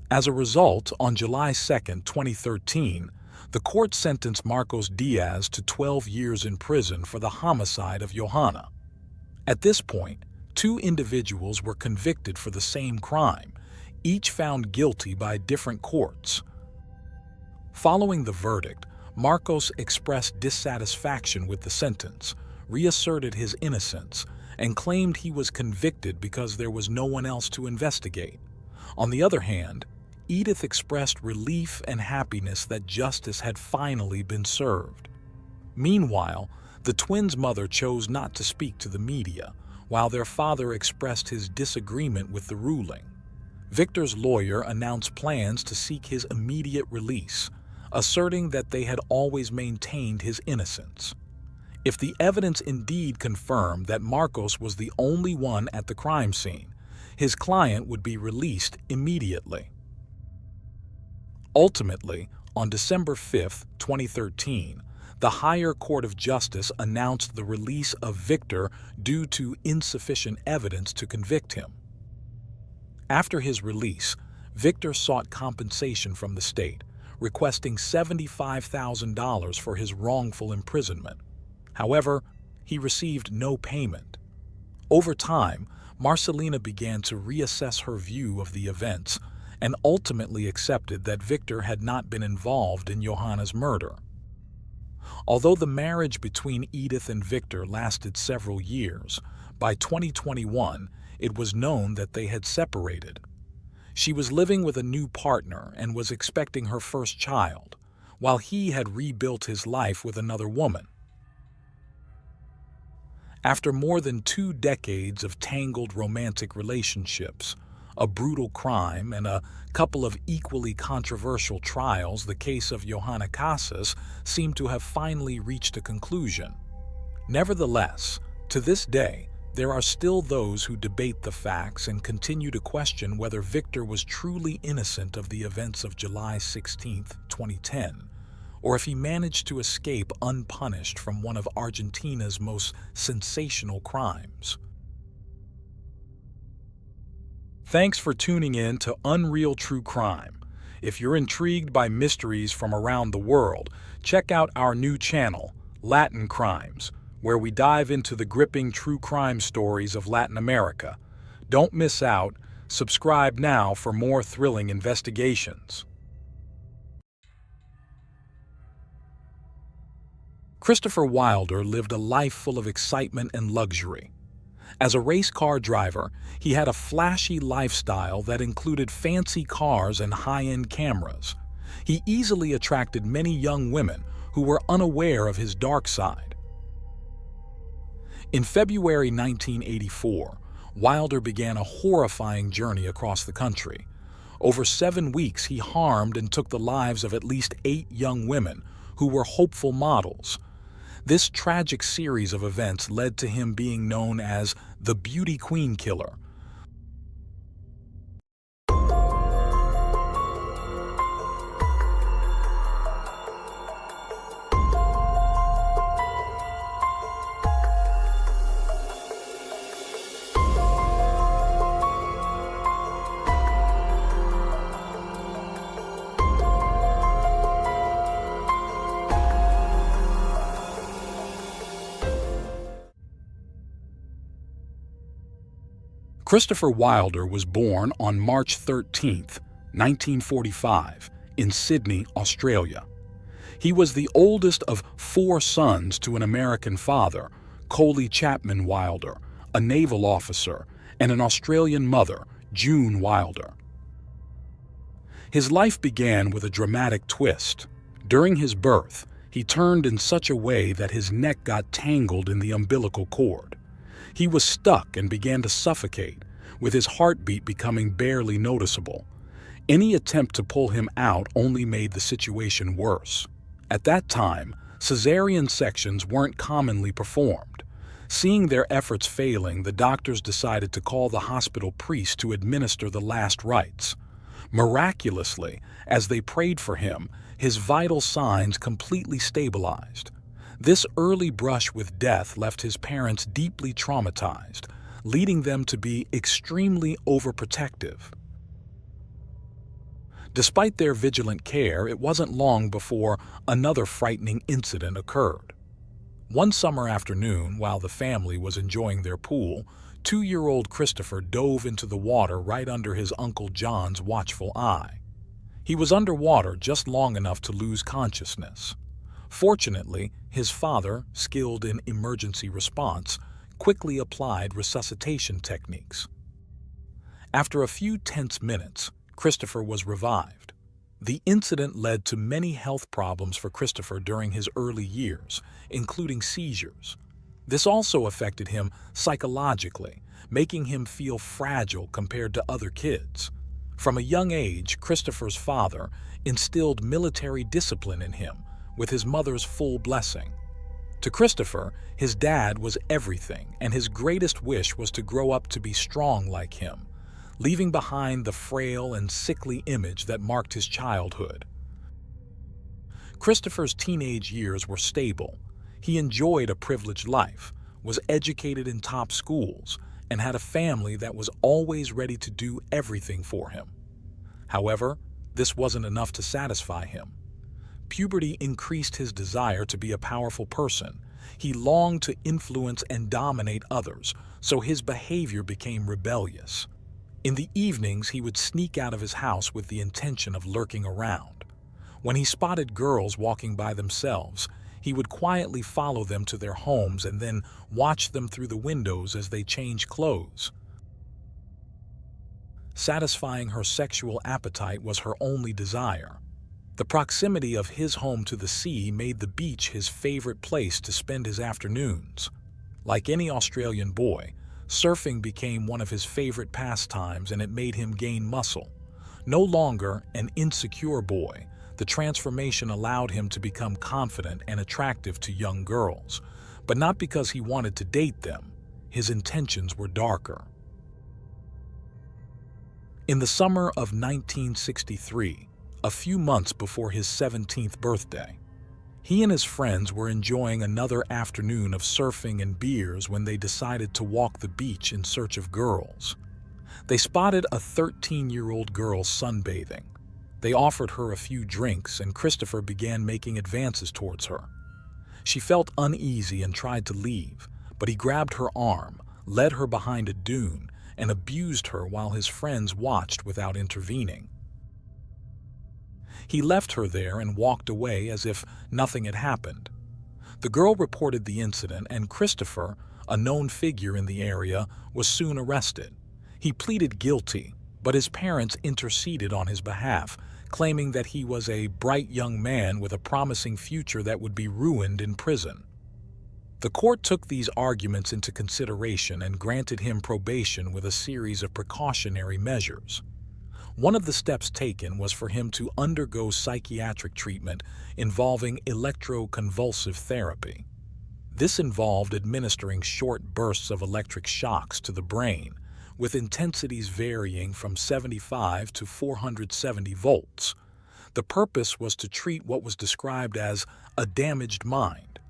As a result, on July 2, 2013, the court sentenced Marcos Diaz to 12 years in prison for the homicide of Johanna. At this point, two individuals were convicted for the same crime, each found guilty by different courts. Following the verdict, Marcos expressed dissatisfaction with the sentence, reasserted his innocence, and claimed he was convicted because there was no one else to investigate. On the other hand, Edith expressed relief and happiness that justice had finally been served. Meanwhile, the twins' mother chose not to speak to the media, while their father expressed his disagreement with the ruling. Victor's lawyer announced plans to seek his immediate release, asserting that they had always maintained his innocence. If the evidence indeed confirmed that Marcos was the only one at the crime scene, his client would be released immediately. Ultimately, on December 5, 2013, the Higher Court of Justice announced the release of Victor due to insufficient evidence to convict him. After his release, Victor sought compensation from the state, requesting $75,000 for his wrongful imprisonment. However, he received no payment. Over time, Marcelina began to reassess her view of the events and ultimately accepted that Victor had not been involved in Johanna's murder. Although the marriage between Edith and Victor lasted several years, by 2021 it was known that they had separated. She was living with a new partner and was expecting her first child, while he had rebuilt his life with another woman. After more than 2 decades of tangled romantic relationships, a brutal crime, and a couple of equally controversial trials, the case of Johanna Casas seemed to have finally reached a conclusion. Nevertheless, to this day, there are still those who debate the facts and continue to question whether Victor was truly innocent of the events of July 16, 2010, or if he managed to escape unpunished from one of Argentina's most sensational crimes. Thanks for tuning in to Unreal True Crime. If you're intrigued by mysteries from around the world, check out our new channel, Latin Crimes, where we dive into the gripping true crime stories of Latin America. Don't miss out. Subscribe now for more thrilling investigations. Christopher Wilder lived a life full of excitement and luxury. As a race car driver, he had a flashy lifestyle that included fancy cars and high-end cameras. He easily attracted many young women who were unaware of his dark side. In February 1984, Wilder began a horrifying journey across the country. Over 7 weeks, he harmed and took the lives of at least 8 young women who were hopeful models. This tragic series of events led to him being known as the Beauty Queen Killer. Christopher Wilder was born on March 13, 1945, in Sydney, Australia. He was the oldest of 4 sons to an American father, Coley Chapman Wilder, a naval officer, and an Australian mother, June Wilder. His life began with a dramatic twist. During his birth, he turned in such a way that his neck got tangled in the umbilical cord. He was stuck and began to suffocate, with his heartbeat becoming barely noticeable. Any attempt to pull him out only made the situation worse. At that time, cesarean sections weren't commonly performed. Seeing their efforts failing, the doctors decided to call the hospital priest to administer the last rites. Miraculously, as they prayed for him, his vital signs completely stabilized. This early brush with death left his parents deeply traumatized, leading them to be extremely overprotective. Despite their vigilant care, it wasn't long before another frightening incident occurred. One summer afternoon, while the family was enjoying their pool, 2-year-old Christopher dove into the water right under his Uncle John's watchful eye. He was underwater just long enough to lose consciousness. Fortunately, his father, skilled in emergency response, quickly applied resuscitation techniques. After a few tense minutes, Christopher was revived. The incident led to many health problems for Christopher during his early years, including seizures. This also affected him psychologically, making him feel fragile compared to other kids. From a young age, Christopher's father instilled military discipline in him, with his mother's full blessing. To Christopher, his dad was everything, and his greatest wish was to grow up to be strong like him, leaving behind the frail and sickly image that marked his childhood. Christopher's teenage years were stable. He enjoyed a privileged life, was educated in top schools, and had a family that was always ready to do everything for him. However, this wasn't enough to satisfy him. Puberty increased his desire to be a powerful person. He longed to influence and dominate others, so his behavior became rebellious. In the evenings, he would sneak out of his house with the intention of lurking around. When he spotted girls walking by themselves, he would quietly follow them to their homes and then watch them through the windows as they changed clothes. Satisfying her sexual appetite was her only desire. The proximity of his home to the sea made the beach his favorite place to spend his afternoons. Like any Australian boy, surfing became one of his favorite pastimes, and it made him gain muscle. No longer an insecure boy, the transformation allowed him to become confident and attractive to young girls, but not because he wanted to date them. His intentions were darker. In the summer of 1963, a few months before his 17th birthday, he and his friends were enjoying another afternoon of surfing and beers when they decided to walk the beach in search of girls. They spotted a 13-year-old girl sunbathing. They offered her a few drinks, and Christopher began making advances towards her. She felt uneasy and tried to leave, but he grabbed her arm, led her behind a dune, and abused her while his friends watched without intervening. He left her there and walked away as if nothing had happened. The girl reported the incident, and Christopher, a known figure in the area, was soon arrested. He pleaded guilty, but his parents interceded on his behalf, claiming that he was a bright young man with a promising future that would be ruined in prison. The court took these arguments into consideration and granted him probation with a series of precautionary measures. One of the steps taken was for him to undergo psychiatric treatment involving electroconvulsive therapy. This involved administering short bursts of electric shocks to the brain, with intensities varying from 75 to 470 volts. The purpose was to treat what was described as a damaged mind.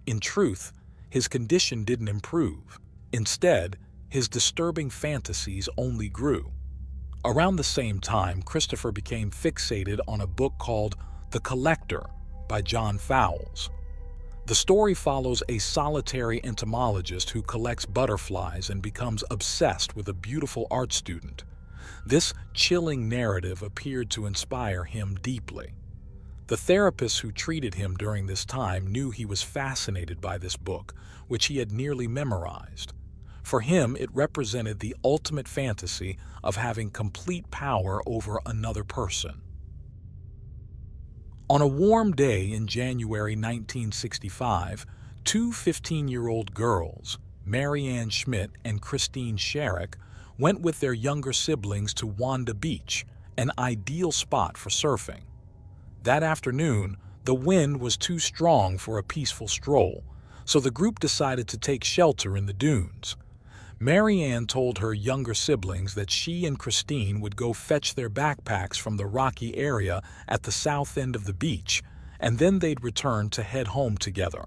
In truth, his condition didn't improve. Instead, his disturbing fantasies only grew. Around the same time, Christopher became fixated on a book called The Collector by John Fowles. The story follows a solitary entomologist who collects butterflies and becomes obsessed with a beautiful art student. This chilling narrative appeared to inspire him deeply. The therapist who treated him during this time knew he was fascinated by this book, which he had nearly memorized. For him, it represented the ultimate fantasy of having complete power over another person. On a warm day in January 1965, two 15-year-old girls, Mary Ann Schmidt and Christine Sherrick, went with their younger siblings to Wanda Beach, an ideal spot for surfing. That afternoon, the wind was too strong for a peaceful stroll, so the group decided to take shelter in the dunes. Mary Ann told her younger siblings that she and Christine would go fetch their backpacks from the rocky area at the south end of the beach, and then they'd return to head home together.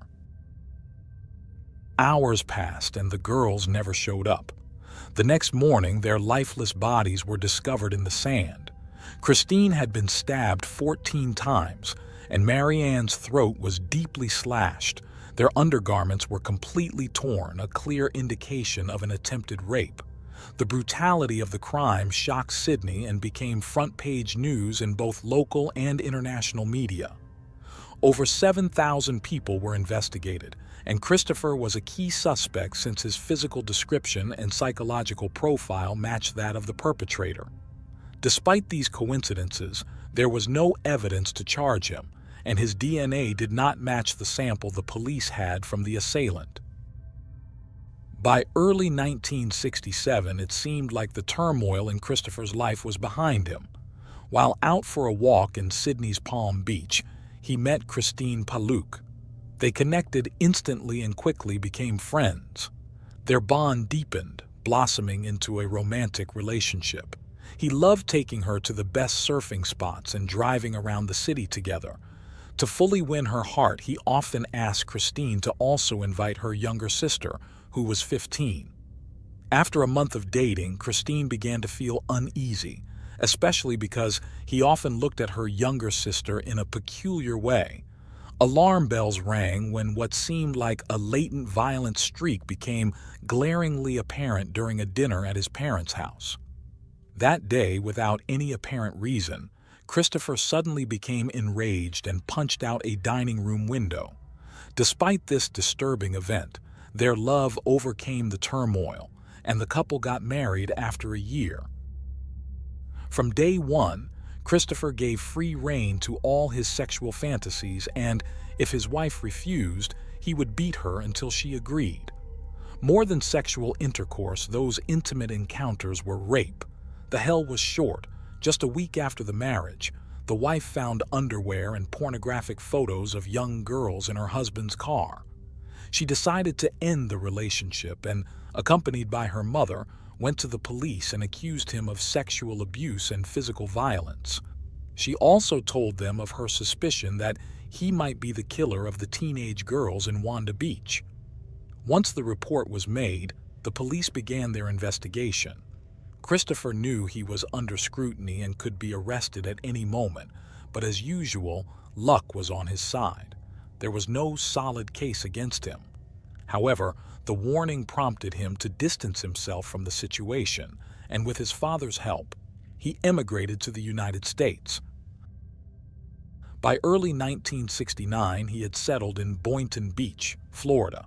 Hours passed and the girls never showed up. The next morning, their lifeless bodies were discovered in the sand. Christine had been stabbed 14 times, and Mary Ann's throat was deeply slashed. Their undergarments were completely torn, a clear indication of an attempted rape. The brutality of the crime shocked Sydney and became front-page news in both local and international media. Over 7,000 people were investigated, and Christopher was a key suspect since his physical description and psychological profile matched that of the perpetrator. Despite these coincidences, there was no evidence to charge him, and his DNA did not match the sample the police had from the assailant. By early 1967, it seemed like the turmoil in Christopher's life was behind him. While out for a walk in Sydney's Palm Beach, he met Christine Paluk. They connected instantly and quickly became friends. Their bond deepened, blossoming into a romantic relationship. He loved taking her to the best surfing spots and driving around the city together. To fully win her heart, he often asked Christine to also invite her younger sister, who was 15. After a month of dating, Christine began to feel uneasy, especially because he often looked at her younger sister in a peculiar way. Alarm bells rang when what seemed like a latent violent streak became glaringly apparent during a dinner at his parents' house. That day, without any apparent reason, Christopher suddenly became enraged and punched out a dining room window. Despite this disturbing event, their love overcame the turmoil, and the couple got married after a year. From day one, Christopher gave free rein to all his sexual fantasies, and if his wife refused, he would beat her until she agreed. More than sexual intercourse, those intimate encounters were rape. The hell was short. Just a week after the marriage, the wife found underwear and pornographic photos of young girls in her husband's car. She decided to end the relationship and, accompanied by her mother, went to the police and accused him of sexual abuse and physical violence. She also told them of her suspicion that he might be the killer of the teenage girls in Wanda Beach. Once the report was made, the police began their investigation. Christopher knew he was under scrutiny and could be arrested at any moment, but as usual, luck was on his side. There was no solid case against him. However, the warning prompted him to distance himself from the situation, and with his father's help, he emigrated to the United States. By early 1969, he had settled in Boynton Beach, Florida.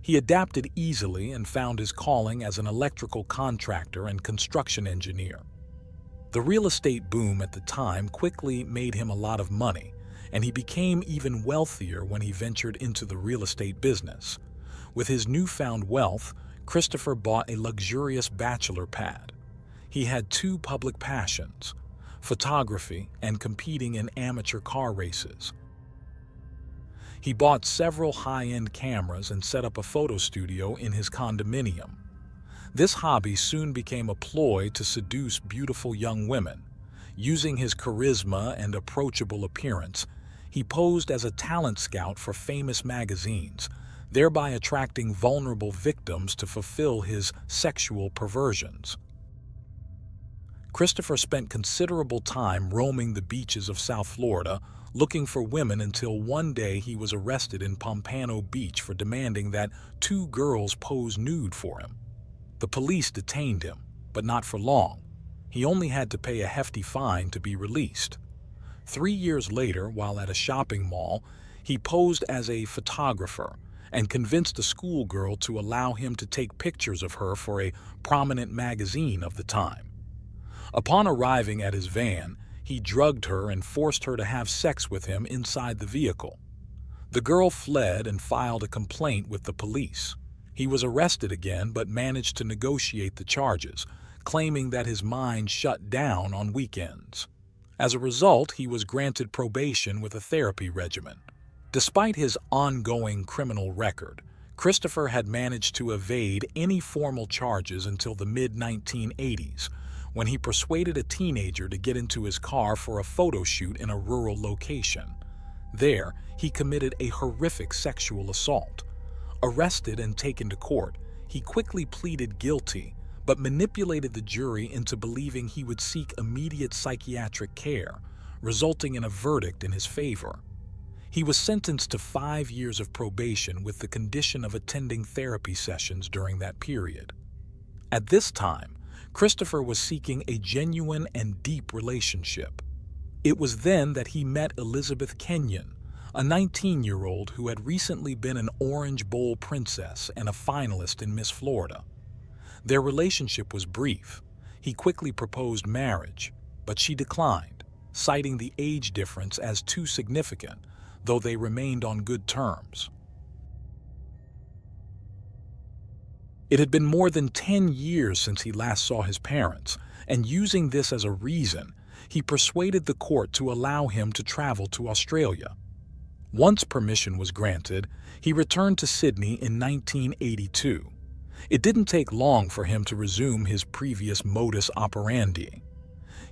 He adapted easily and found his calling as an electrical contractor and construction engineer. The real estate boom at the time quickly made him a lot of money, and he became even wealthier when he ventured into the real estate business. With his newfound wealth, Christopher bought a luxurious bachelor pad. He had two public passions: photography and competing in amateur car races. He bought several high-end cameras and set up a photo studio in his condominium. This hobby soon became a ploy to seduce beautiful young women. Using his charisma and approachable appearance, he posed as a talent scout for famous magazines, thereby attracting vulnerable victims to fulfill his sexual perversions. Christopher spent considerable time roaming the beaches of South Florida, looking for women until one day he was arrested in Pompano Beach for demanding that two girls pose nude for him. The police detained him, but not for long. He only had to pay a hefty fine to be released. 3 years later, while at a shopping mall, he posed as a photographer and convinced a schoolgirl to allow him to take pictures of her for a prominent magazine of the time. Upon arriving at his van, he drugged her and forced her to have sex with him inside the vehicle. The girl fled and filed a complaint with the police. He was arrested again but managed to negotiate the charges, claiming that his mind shut down on weekends. As a result, he was granted probation with a therapy regimen. Despite his ongoing criminal record, Christopher had managed to evade any formal charges until the mid-1980s, when he persuaded a teenager to get into his car for a photo shoot in a rural location. There, he committed a horrific sexual assault. Arrested and taken to court, he quickly pleaded guilty, but manipulated the jury into believing he would seek immediate psychiatric care, resulting in a verdict in his favor. He was sentenced to 5 years of probation with the condition of attending therapy sessions during that period. At this time, Christopher was seeking a genuine and deep relationship. It was then that he met Elizabeth K1ll, a 19-year-old who had recently been an Orange Bowl princess and a finalist in Miss Florida. Their relationship was brief. He quickly proposed marriage, but she declined, citing the age difference as too significant, though they remained on good terms. It had been more than 10 years since he last saw his parents, and using this as a reason, he persuaded the court to allow him to travel to Australia. Once permission was granted, he returned to Sydney in 1982. It didn't take long for him to resume his previous modus operandi.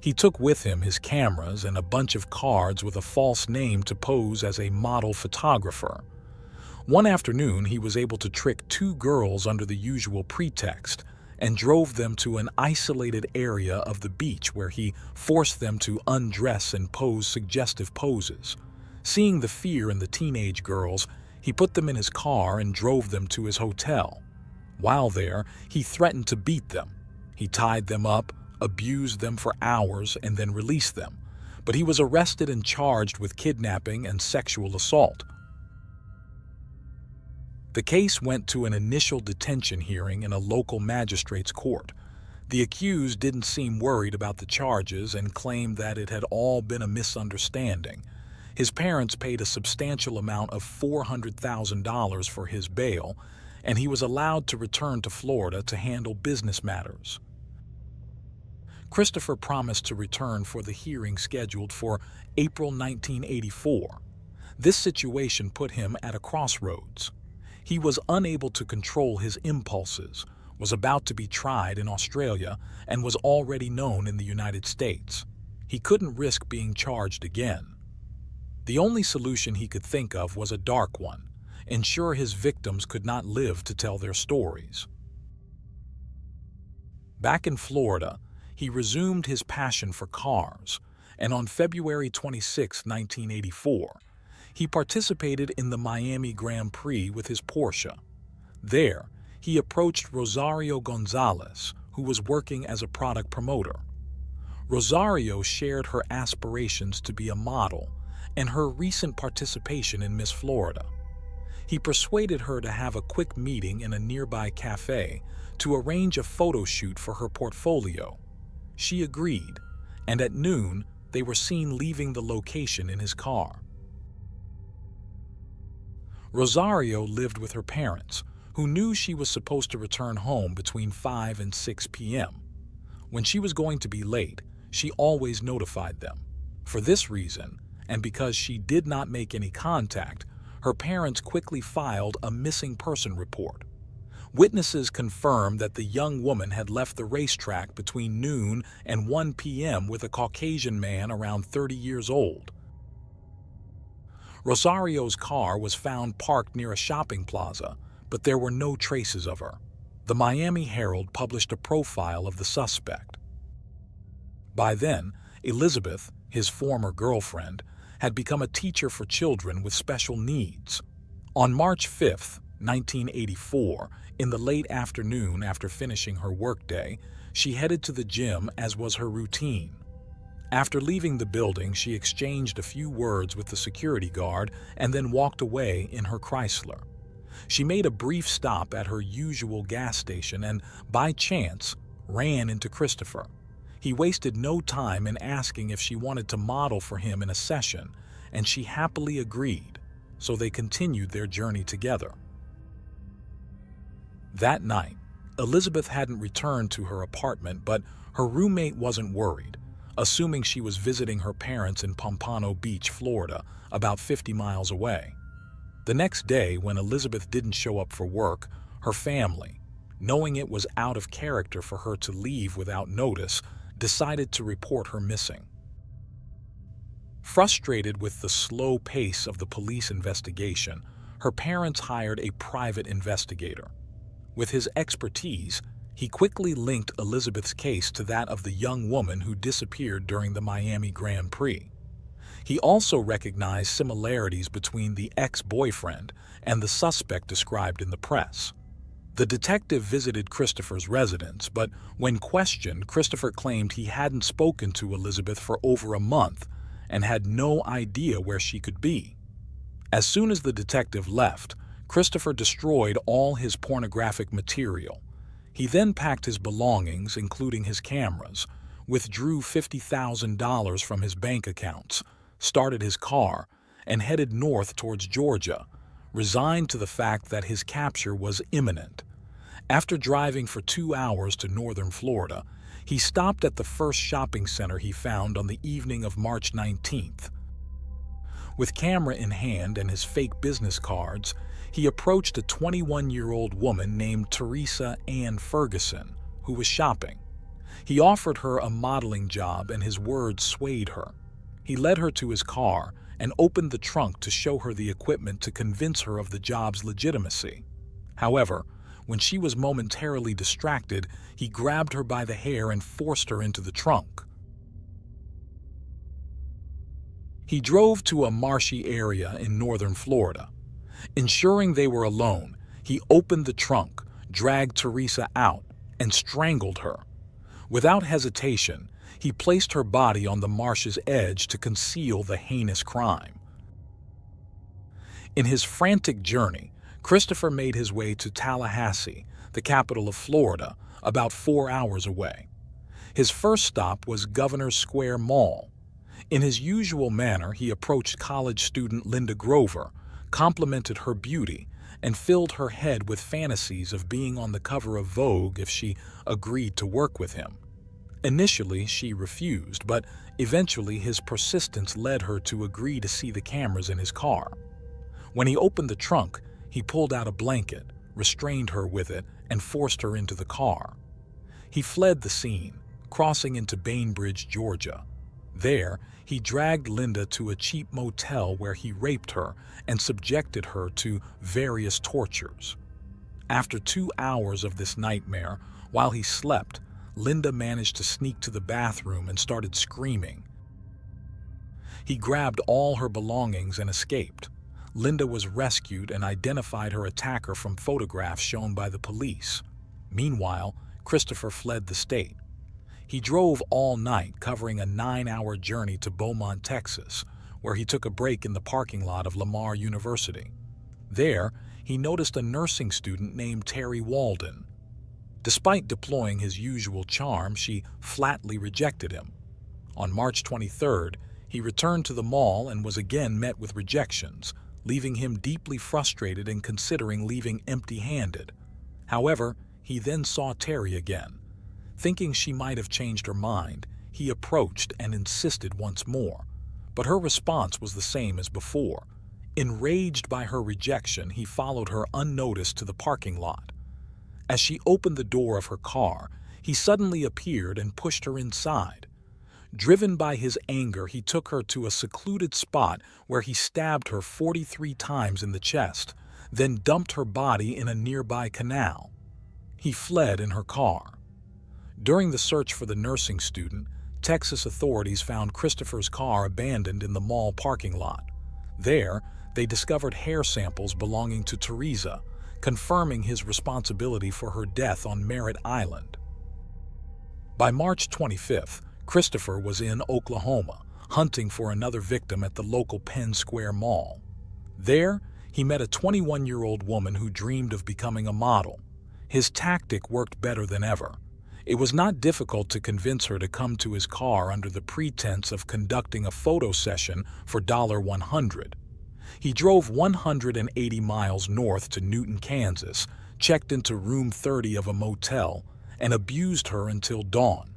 He took with him his cameras and a bunch of cards with a false name to pose as a model photographer. One afternoon, he was able to trick 2 girls under the usual pretext and drove them to an isolated area of the beach where he forced them to undress and pose suggestive poses. Seeing the fear in the teenage girls, he put them in his car and drove them to his hotel. While there, he threatened to beat them. He tied them up, abused them for hours, and then released them. But he was arrested and charged with kidnapping and sexual assault. The case went to an initial detention hearing in a local magistrate's court. The accused didn't seem worried about the charges and claimed that it had all been a misunderstanding. His parents paid a substantial amount of $400,000 for his bail, and he was allowed to return to Florida to handle business matters. Christopher promised to return for the hearing scheduled for April 1984. This situation put him at a crossroads. He was unable to control his impulses, was about to be tried in Australia, and was already known in the United States. He couldn't risk being charged again. The only solution he could think of was a dark one: ensure his victims could not live to tell their stories. Back in Florida, he resumed his passion for cars, and on February 26, 1984, he participated in the Miami Grand Prix with his Porsche. There, he approached Rosario Gonzalez, who was working as a product promoter. Rosario shared her aspirations to be a model and her recent participation in Miss Florida. He persuaded her to have a quick meeting in a nearby cafe to arrange a photo shoot for her portfolio. She agreed, and at noon, they were seen leaving the location in his car. Rosario lived with her parents, who knew she was supposed to return home between 5 and 6 p.m. When she was going to be late, she always notified them. For this reason, and because she did not make any contact, her parents quickly filed a missing person report. Witnesses confirmed that the young woman had left the racetrack between noon and 1 p.m. with a Caucasian man around 30 years old. Rosario's car was found parked near a shopping plaza, but there were no traces of her. The Miami Herald published a profile of the suspect. By then, Elizabeth, his former girlfriend, had become a teacher for children with special needs. On March 5, 1984, in the late afternoon after finishing her workday, she headed to the gym as was her routine. After leaving the building, she exchanged a few words with the security guard and then walked away in her Chrysler. She made a brief stop at her usual gas station and, by chance, ran into Christopher. He wasted no time in asking if she wanted to model for him in a session, and she happily agreed, so they continued their journey together. That night, Elizabeth hadn't returned to her apartment, but her roommate wasn't worried, assuming she was visiting her parents in Pompano Beach, Florida, about 50 miles away. The next day, when Elizabeth didn't show up for work, her family, knowing it was out of character for her to leave without notice, decided to report her missing. Frustrated with the slow pace of the police investigation, her parents hired a private investigator. With his expertise, he quickly linked Elizabeth's case to that of the young woman who disappeared during the Miami Grand Prix. He also recognized similarities between the ex-boyfriend and the suspect described in the press. The detective visited Christopher's residence, but when questioned, Christopher claimed he hadn't spoken to Elizabeth for over a month and had no idea where she could be. As soon as the detective left, Christopher destroyed all his pornographic material. He then packed his belongings, including his cameras, withdrew $50,000 from his bank accounts, started his car, and headed north towards Georgia, resigned to the fact that his capture was imminent. After driving for 2 hours to northern Florida, he stopped at the first shopping center he found on the evening of March 19th. With camera in hand and his fake business cards, he approached a 21-year-old woman named Teresa Ann Ferguson, who was shopping. He offered her a modeling job, and his words swayed her. He led her to his car and opened the trunk to show her the equipment to convince her of the job's legitimacy. However, when she was momentarily distracted, he grabbed her by the hair and forced her into the trunk. He drove to a marshy area in northern Florida. Ensuring they were alone, he opened the trunk, dragged Teresa out, and strangled her. Without hesitation, he placed her body on the marsh's edge to conceal the heinous crime. In his frantic journey, Christopher made his way to Tallahassee, the capital of Florida, about 4 hours away. His first stop was Governor's Square Mall. In his usual manner, he approached college student Linda Grover, complimented her beauty, and filled her head with fantasies of being on the cover of Vogue if she agreed to work with him. Initially, she refused, but eventually his persistence led her to agree to see the cameras in his car. When he opened the trunk, he pulled out a blanket, restrained her with it, and forced her into the car. He fled the scene, crossing into Bainbridge, Georgia. There, he dragged Linda to a cheap motel where he raped her and subjected her to various tortures. After 2 hours of this nightmare, while he slept, Linda managed to sneak to the bathroom and started screaming. He grabbed all her belongings and escaped. Linda was rescued and identified her attacker from photographs shown by the police. Meanwhile, Christopher fled the state. He drove all night, covering a 9-hour journey to Beaumont, Texas, where he took a break in the parking lot of Lamar University. There, he noticed a nursing student named Terry Walden. Despite deploying his usual charm, she flatly rejected him. On March 23rd, he returned to the mall and was again met with rejections, leaving him deeply frustrated and considering leaving empty-handed. However, he then saw Terry again. Thinking she might have changed her mind, he approached and insisted once more, but her response was the same as before. Enraged by her rejection, he followed her unnoticed to the parking lot. As she opened the door of her car, he suddenly appeared and pushed her inside. Driven by his anger, he took her to a secluded spot where he stabbed her 43 times in the chest, then dumped her body in a nearby canal. He fled in her car. During the search for the nursing student, Texas authorities found Christopher's car abandoned in the mall parking lot. There, they discovered hair samples belonging to Teresa, confirming his responsibility for her death on Merritt Island. By March 25th, Christopher was in Oklahoma, hunting for another victim at the local Penn Square Mall. There, he met a 21-year-old woman who dreamed of becoming a model. His tactic worked better than ever. It was not difficult to convince her to come to his car under the pretense of conducting a photo session for $100. He drove 180 miles north to Newton, Kansas, checked into room 30 of a motel, and abused her until dawn.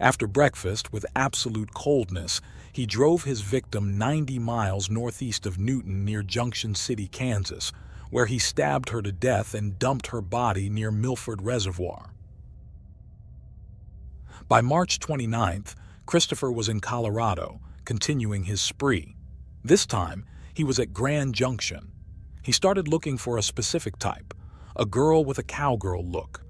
After breakfast, with absolute coldness, he drove his victim 90 miles northeast of Newton near Junction City, Kansas, where he stabbed her to death and dumped her body near Milford Reservoir. By March 29th, Christopher was in Colorado, continuing his spree. This time, he was at Grand Junction. He started looking for a specific type, a girl with a cowgirl look.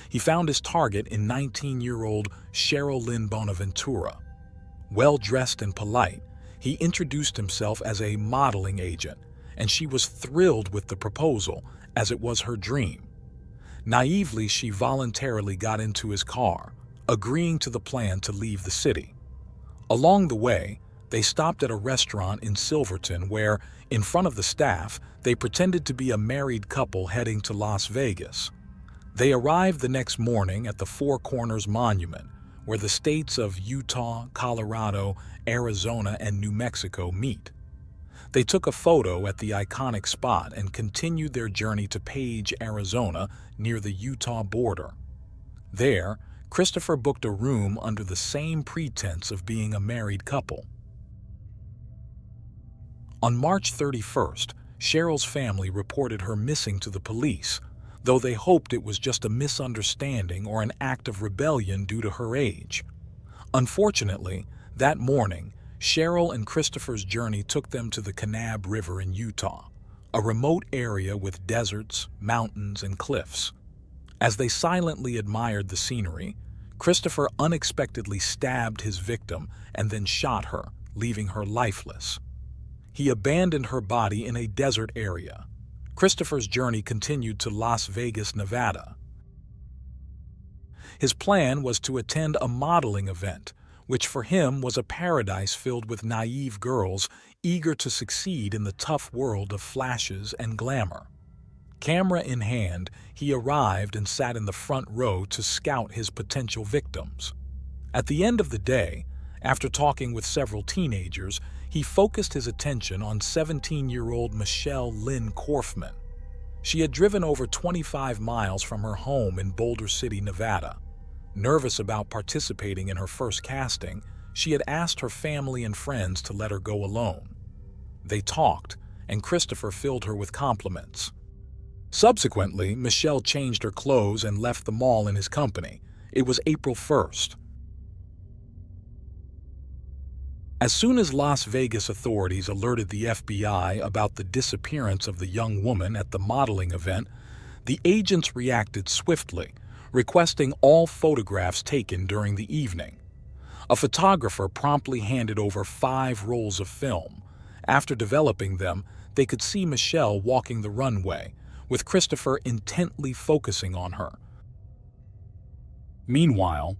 He found his target in 19-year-old Cheryl Lynn Bonaventura. Well-dressed and polite, he introduced himself as a modeling agent, and she was thrilled with the proposal, as it was her dream. Naively, she voluntarily got into his car, agreeing to the plan to leave the city. Along the way, they stopped at a restaurant in Silverton where, in front of the staff, they pretended to be a married couple heading to Las Vegas. They arrived the next morning at the Four Corners Monument, where the states of Utah, Colorado, Arizona, and New Mexico meet. They took a photo at the iconic spot and continued their journey to Page, Arizona, near the Utah border. There, Christopher booked a room under the same pretense of being a married couple. On March 31st, Cheryl's family reported her missing to the police, though they hoped it was just a misunderstanding or an act of rebellion due to her age. Unfortunately, that morning, Cheryl and Christopher's journey took them to the Kanab River in Utah, a remote area with deserts, mountains, and cliffs. As they silently admired the scenery, Christopher unexpectedly stabbed his victim and then shot her, leaving her lifeless. He abandoned her body in a desert area. Christopher's journey continued to Las Vegas, Nevada. His plan was to attend a modeling event, which for him was a paradise filled with naive girls eager to succeed in the tough world of flashes and glamour. Camera in hand, he arrived and sat in the front row to scout his potential victims. At the end of the day, after talking with several teenagers, he focused his attention on 17-year-old Michelle Lynn Korfman. She had driven over 25 miles from her home in Boulder City, Nevada. Nervous about participating in her first casting, she had asked her family and friends to let her go alone. They talked, and Christopher filled her with compliments. Subsequently, Michelle changed her clothes and left the mall in his company. It was April 1st. As soon as Las Vegas authorities alerted the FBI about the disappearance of the young woman at the modeling event, the agents reacted swiftly, requesting all photographs taken during the evening. A photographer promptly handed over 5 rolls of film. After developing them, they could see Michelle walking the runway, with Christopher intently focusing on her. Meanwhile,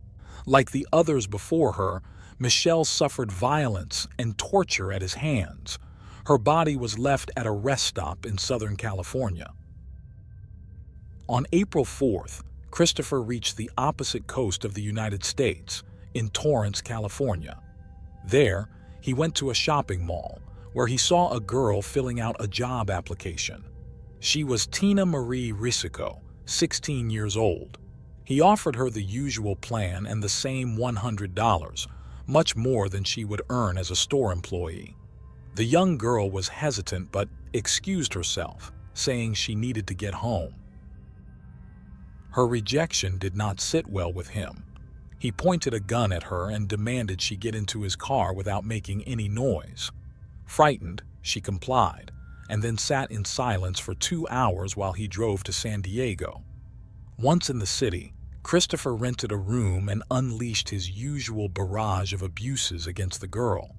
like the others before her, Michelle suffered violence and torture at his hands. Her body was left at a rest stop in Southern California. On April 4th, Christopher reached the opposite coast of the United States, in Torrance, California. There, he went to a shopping mall, where he saw a girl filling out a job application. She was Tina Marie Risico, 16 years old. He offered her the usual plan and the same $100, much more than she would earn as a store employee. The young girl was hesitant but excused herself, saying she needed to get home. Her rejection did not sit well with him. He pointed a gun at her and demanded she get into his car without making any noise. Frightened, she complied, and then sat in silence for 2 hours while he drove to San Diego. Once in the city, Christopher rented a room and unleashed his usual barrage of abuses against the girl.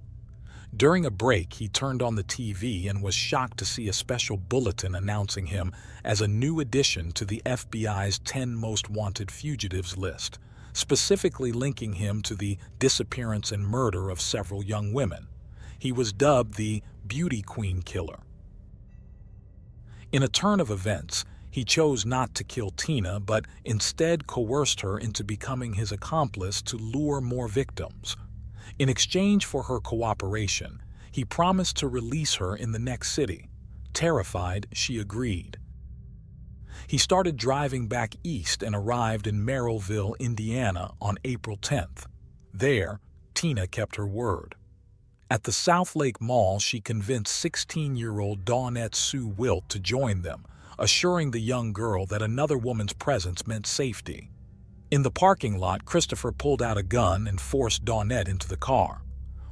During a break, he turned on the TV and was shocked to see a special bulletin announcing him as a new addition to the FBI's 10 Most Wanted Fugitives list, specifically linking him to the disappearance and murder of several young women. He was dubbed the Beauty Queen Killer. In a turn of events, he chose not to kill Tina, but instead coerced her into becoming his accomplice to lure more victims. In exchange for her cooperation, he promised to release her in the next city. Terrified, she agreed. He started driving back east and arrived in Merrillville, Indiana on April 10th. There, Tina kept her word. At the South Lake Mall, she convinced 16-year-old Dawnette Sue Wilt to join them, assuring the young girl that another woman's presence meant safety. In the parking lot, Christopher pulled out a gun and forced Dawnette into the car.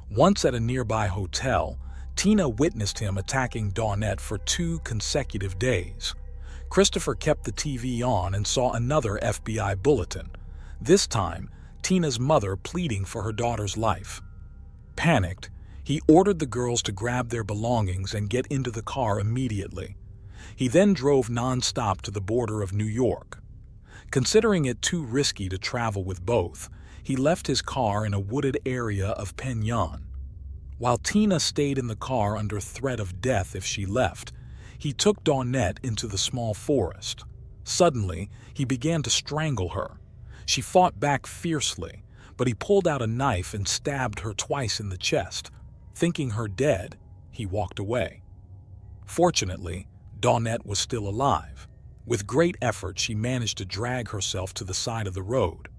Once at a nearby hotel, Tina witnessed him attacking Dawnette for 2 consecutive days. Christopher kept the TV on and saw another FBI bulletin, this time Tina's mother pleading for her daughter's life. Panicked, he ordered the girls to grab their belongings and get into the car immediately. He then drove non-stop to the border of New York. Considering it too risky to travel with both, he left his car in a wooded area of K1ll. While Tina stayed in the car under threat of death if she left, he took Dawnette into the small forest. Suddenly, he began to strangle her. She fought back fiercely, but he pulled out a knife and stabbed her twice in the chest. Thinking her dead, he walked away. Fortunately, Dawnette was still alive. With great effort, she managed to drag herself to the side of the road.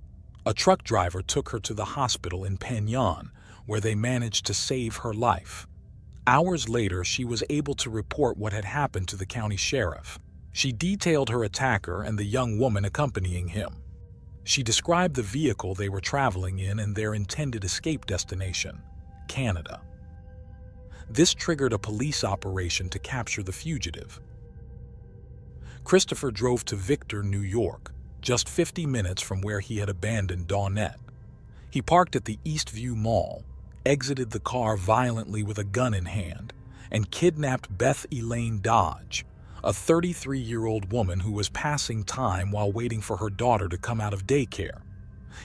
A truck driver took her to the hospital in K1ll, where they managed to save her life. Hours later, she was able to report what had happened to the county sheriff. She detailed her attacker and the young woman accompanying him. She described the vehicle they were traveling in and their intended escape destination, Canada. This triggered a police operation to capture the fugitive. Christopher drove to Victor, New York, just 50 minutes from where he had abandoned Dawnette. He parked at the Eastview Mall, exited the car violently with a gun in hand, and kidnapped Beth Elaine Dodge, a 33-year-old woman who was passing time while waiting for her daughter to come out of daycare.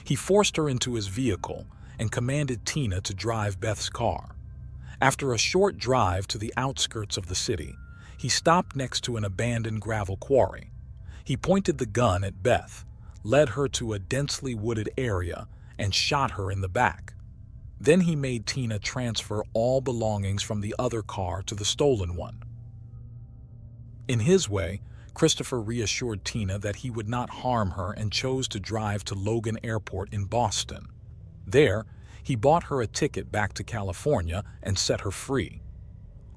He forced her into his vehicle and commanded Tina to drive Beth's car. After a short drive to the outskirts of the city, he stopped next to an abandoned gravel quarry. He pointed the gun at Beth, led her to a densely wooded area, and shot her in the back. Then he made Tina transfer all belongings from the other car to the stolen one. In his way, Christopher reassured Tina that he would not harm her and chose to drive to Logan Airport in Boston. There, he bought her a ticket back to California and set her free.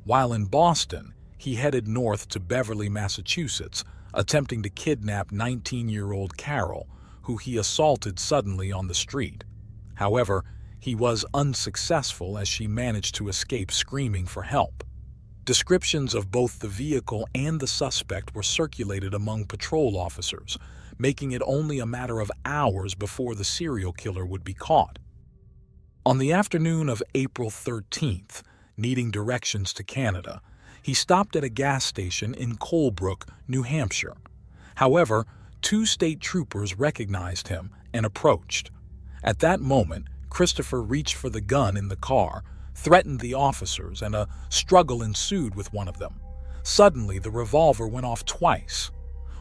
While in Boston, he headed north to Beverly, Massachusetts, attempting to kidnap 19-year-old K1ll, who he assaulted suddenly on the street. However, he was unsuccessful as she managed to escape screaming for help. Descriptions of both the vehicle and the suspect were circulated among patrol officers, making it only a matter of hours before the serial killer would be caught. On the afternoon of April 13th, needing directions to Canada, he stopped at a gas station in Colebrook, New Hampshire. However, 2 state troopers recognized him and approached. At that moment, Christopher reached for the gun in the car, threatened the officers, and a struggle ensued with one of them. Suddenly, the revolver went off twice.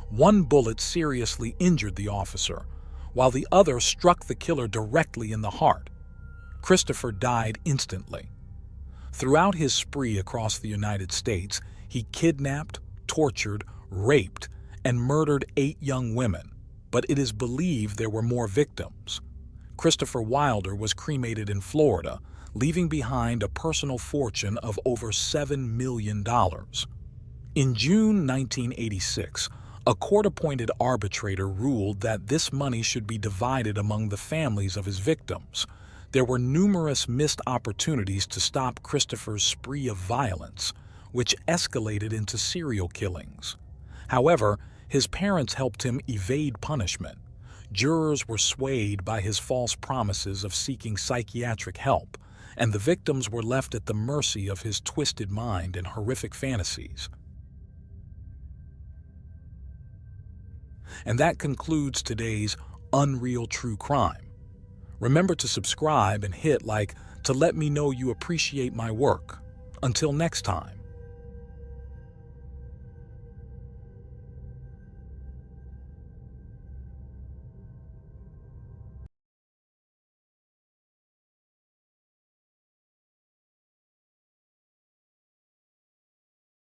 One bullet seriously injured the officer, while the other struck the killer directly in the heart. Christopher died instantly. Throughout his spree across the United States, he kidnapped, tortured, raped, and murdered 8 young women, but it is believed there were more victims. Christopher Wilder was cremated in Florida, leaving behind a personal fortune of over $7 million. In June 1986, a court-appointed arbitrator ruled that this money should be divided among the families of his victims. There were numerous missed opportunities to stop Christopher's spree of violence, which escalated into serial killings. However, his parents helped him evade punishment. Jurors were swayed by his false promises of seeking psychiatric help, and the victims were left at the mercy of his twisted mind and horrific fantasies. And that concludes today's Unreal True Crime. Remember to subscribe and hit like to let me know you appreciate my work. Until next time.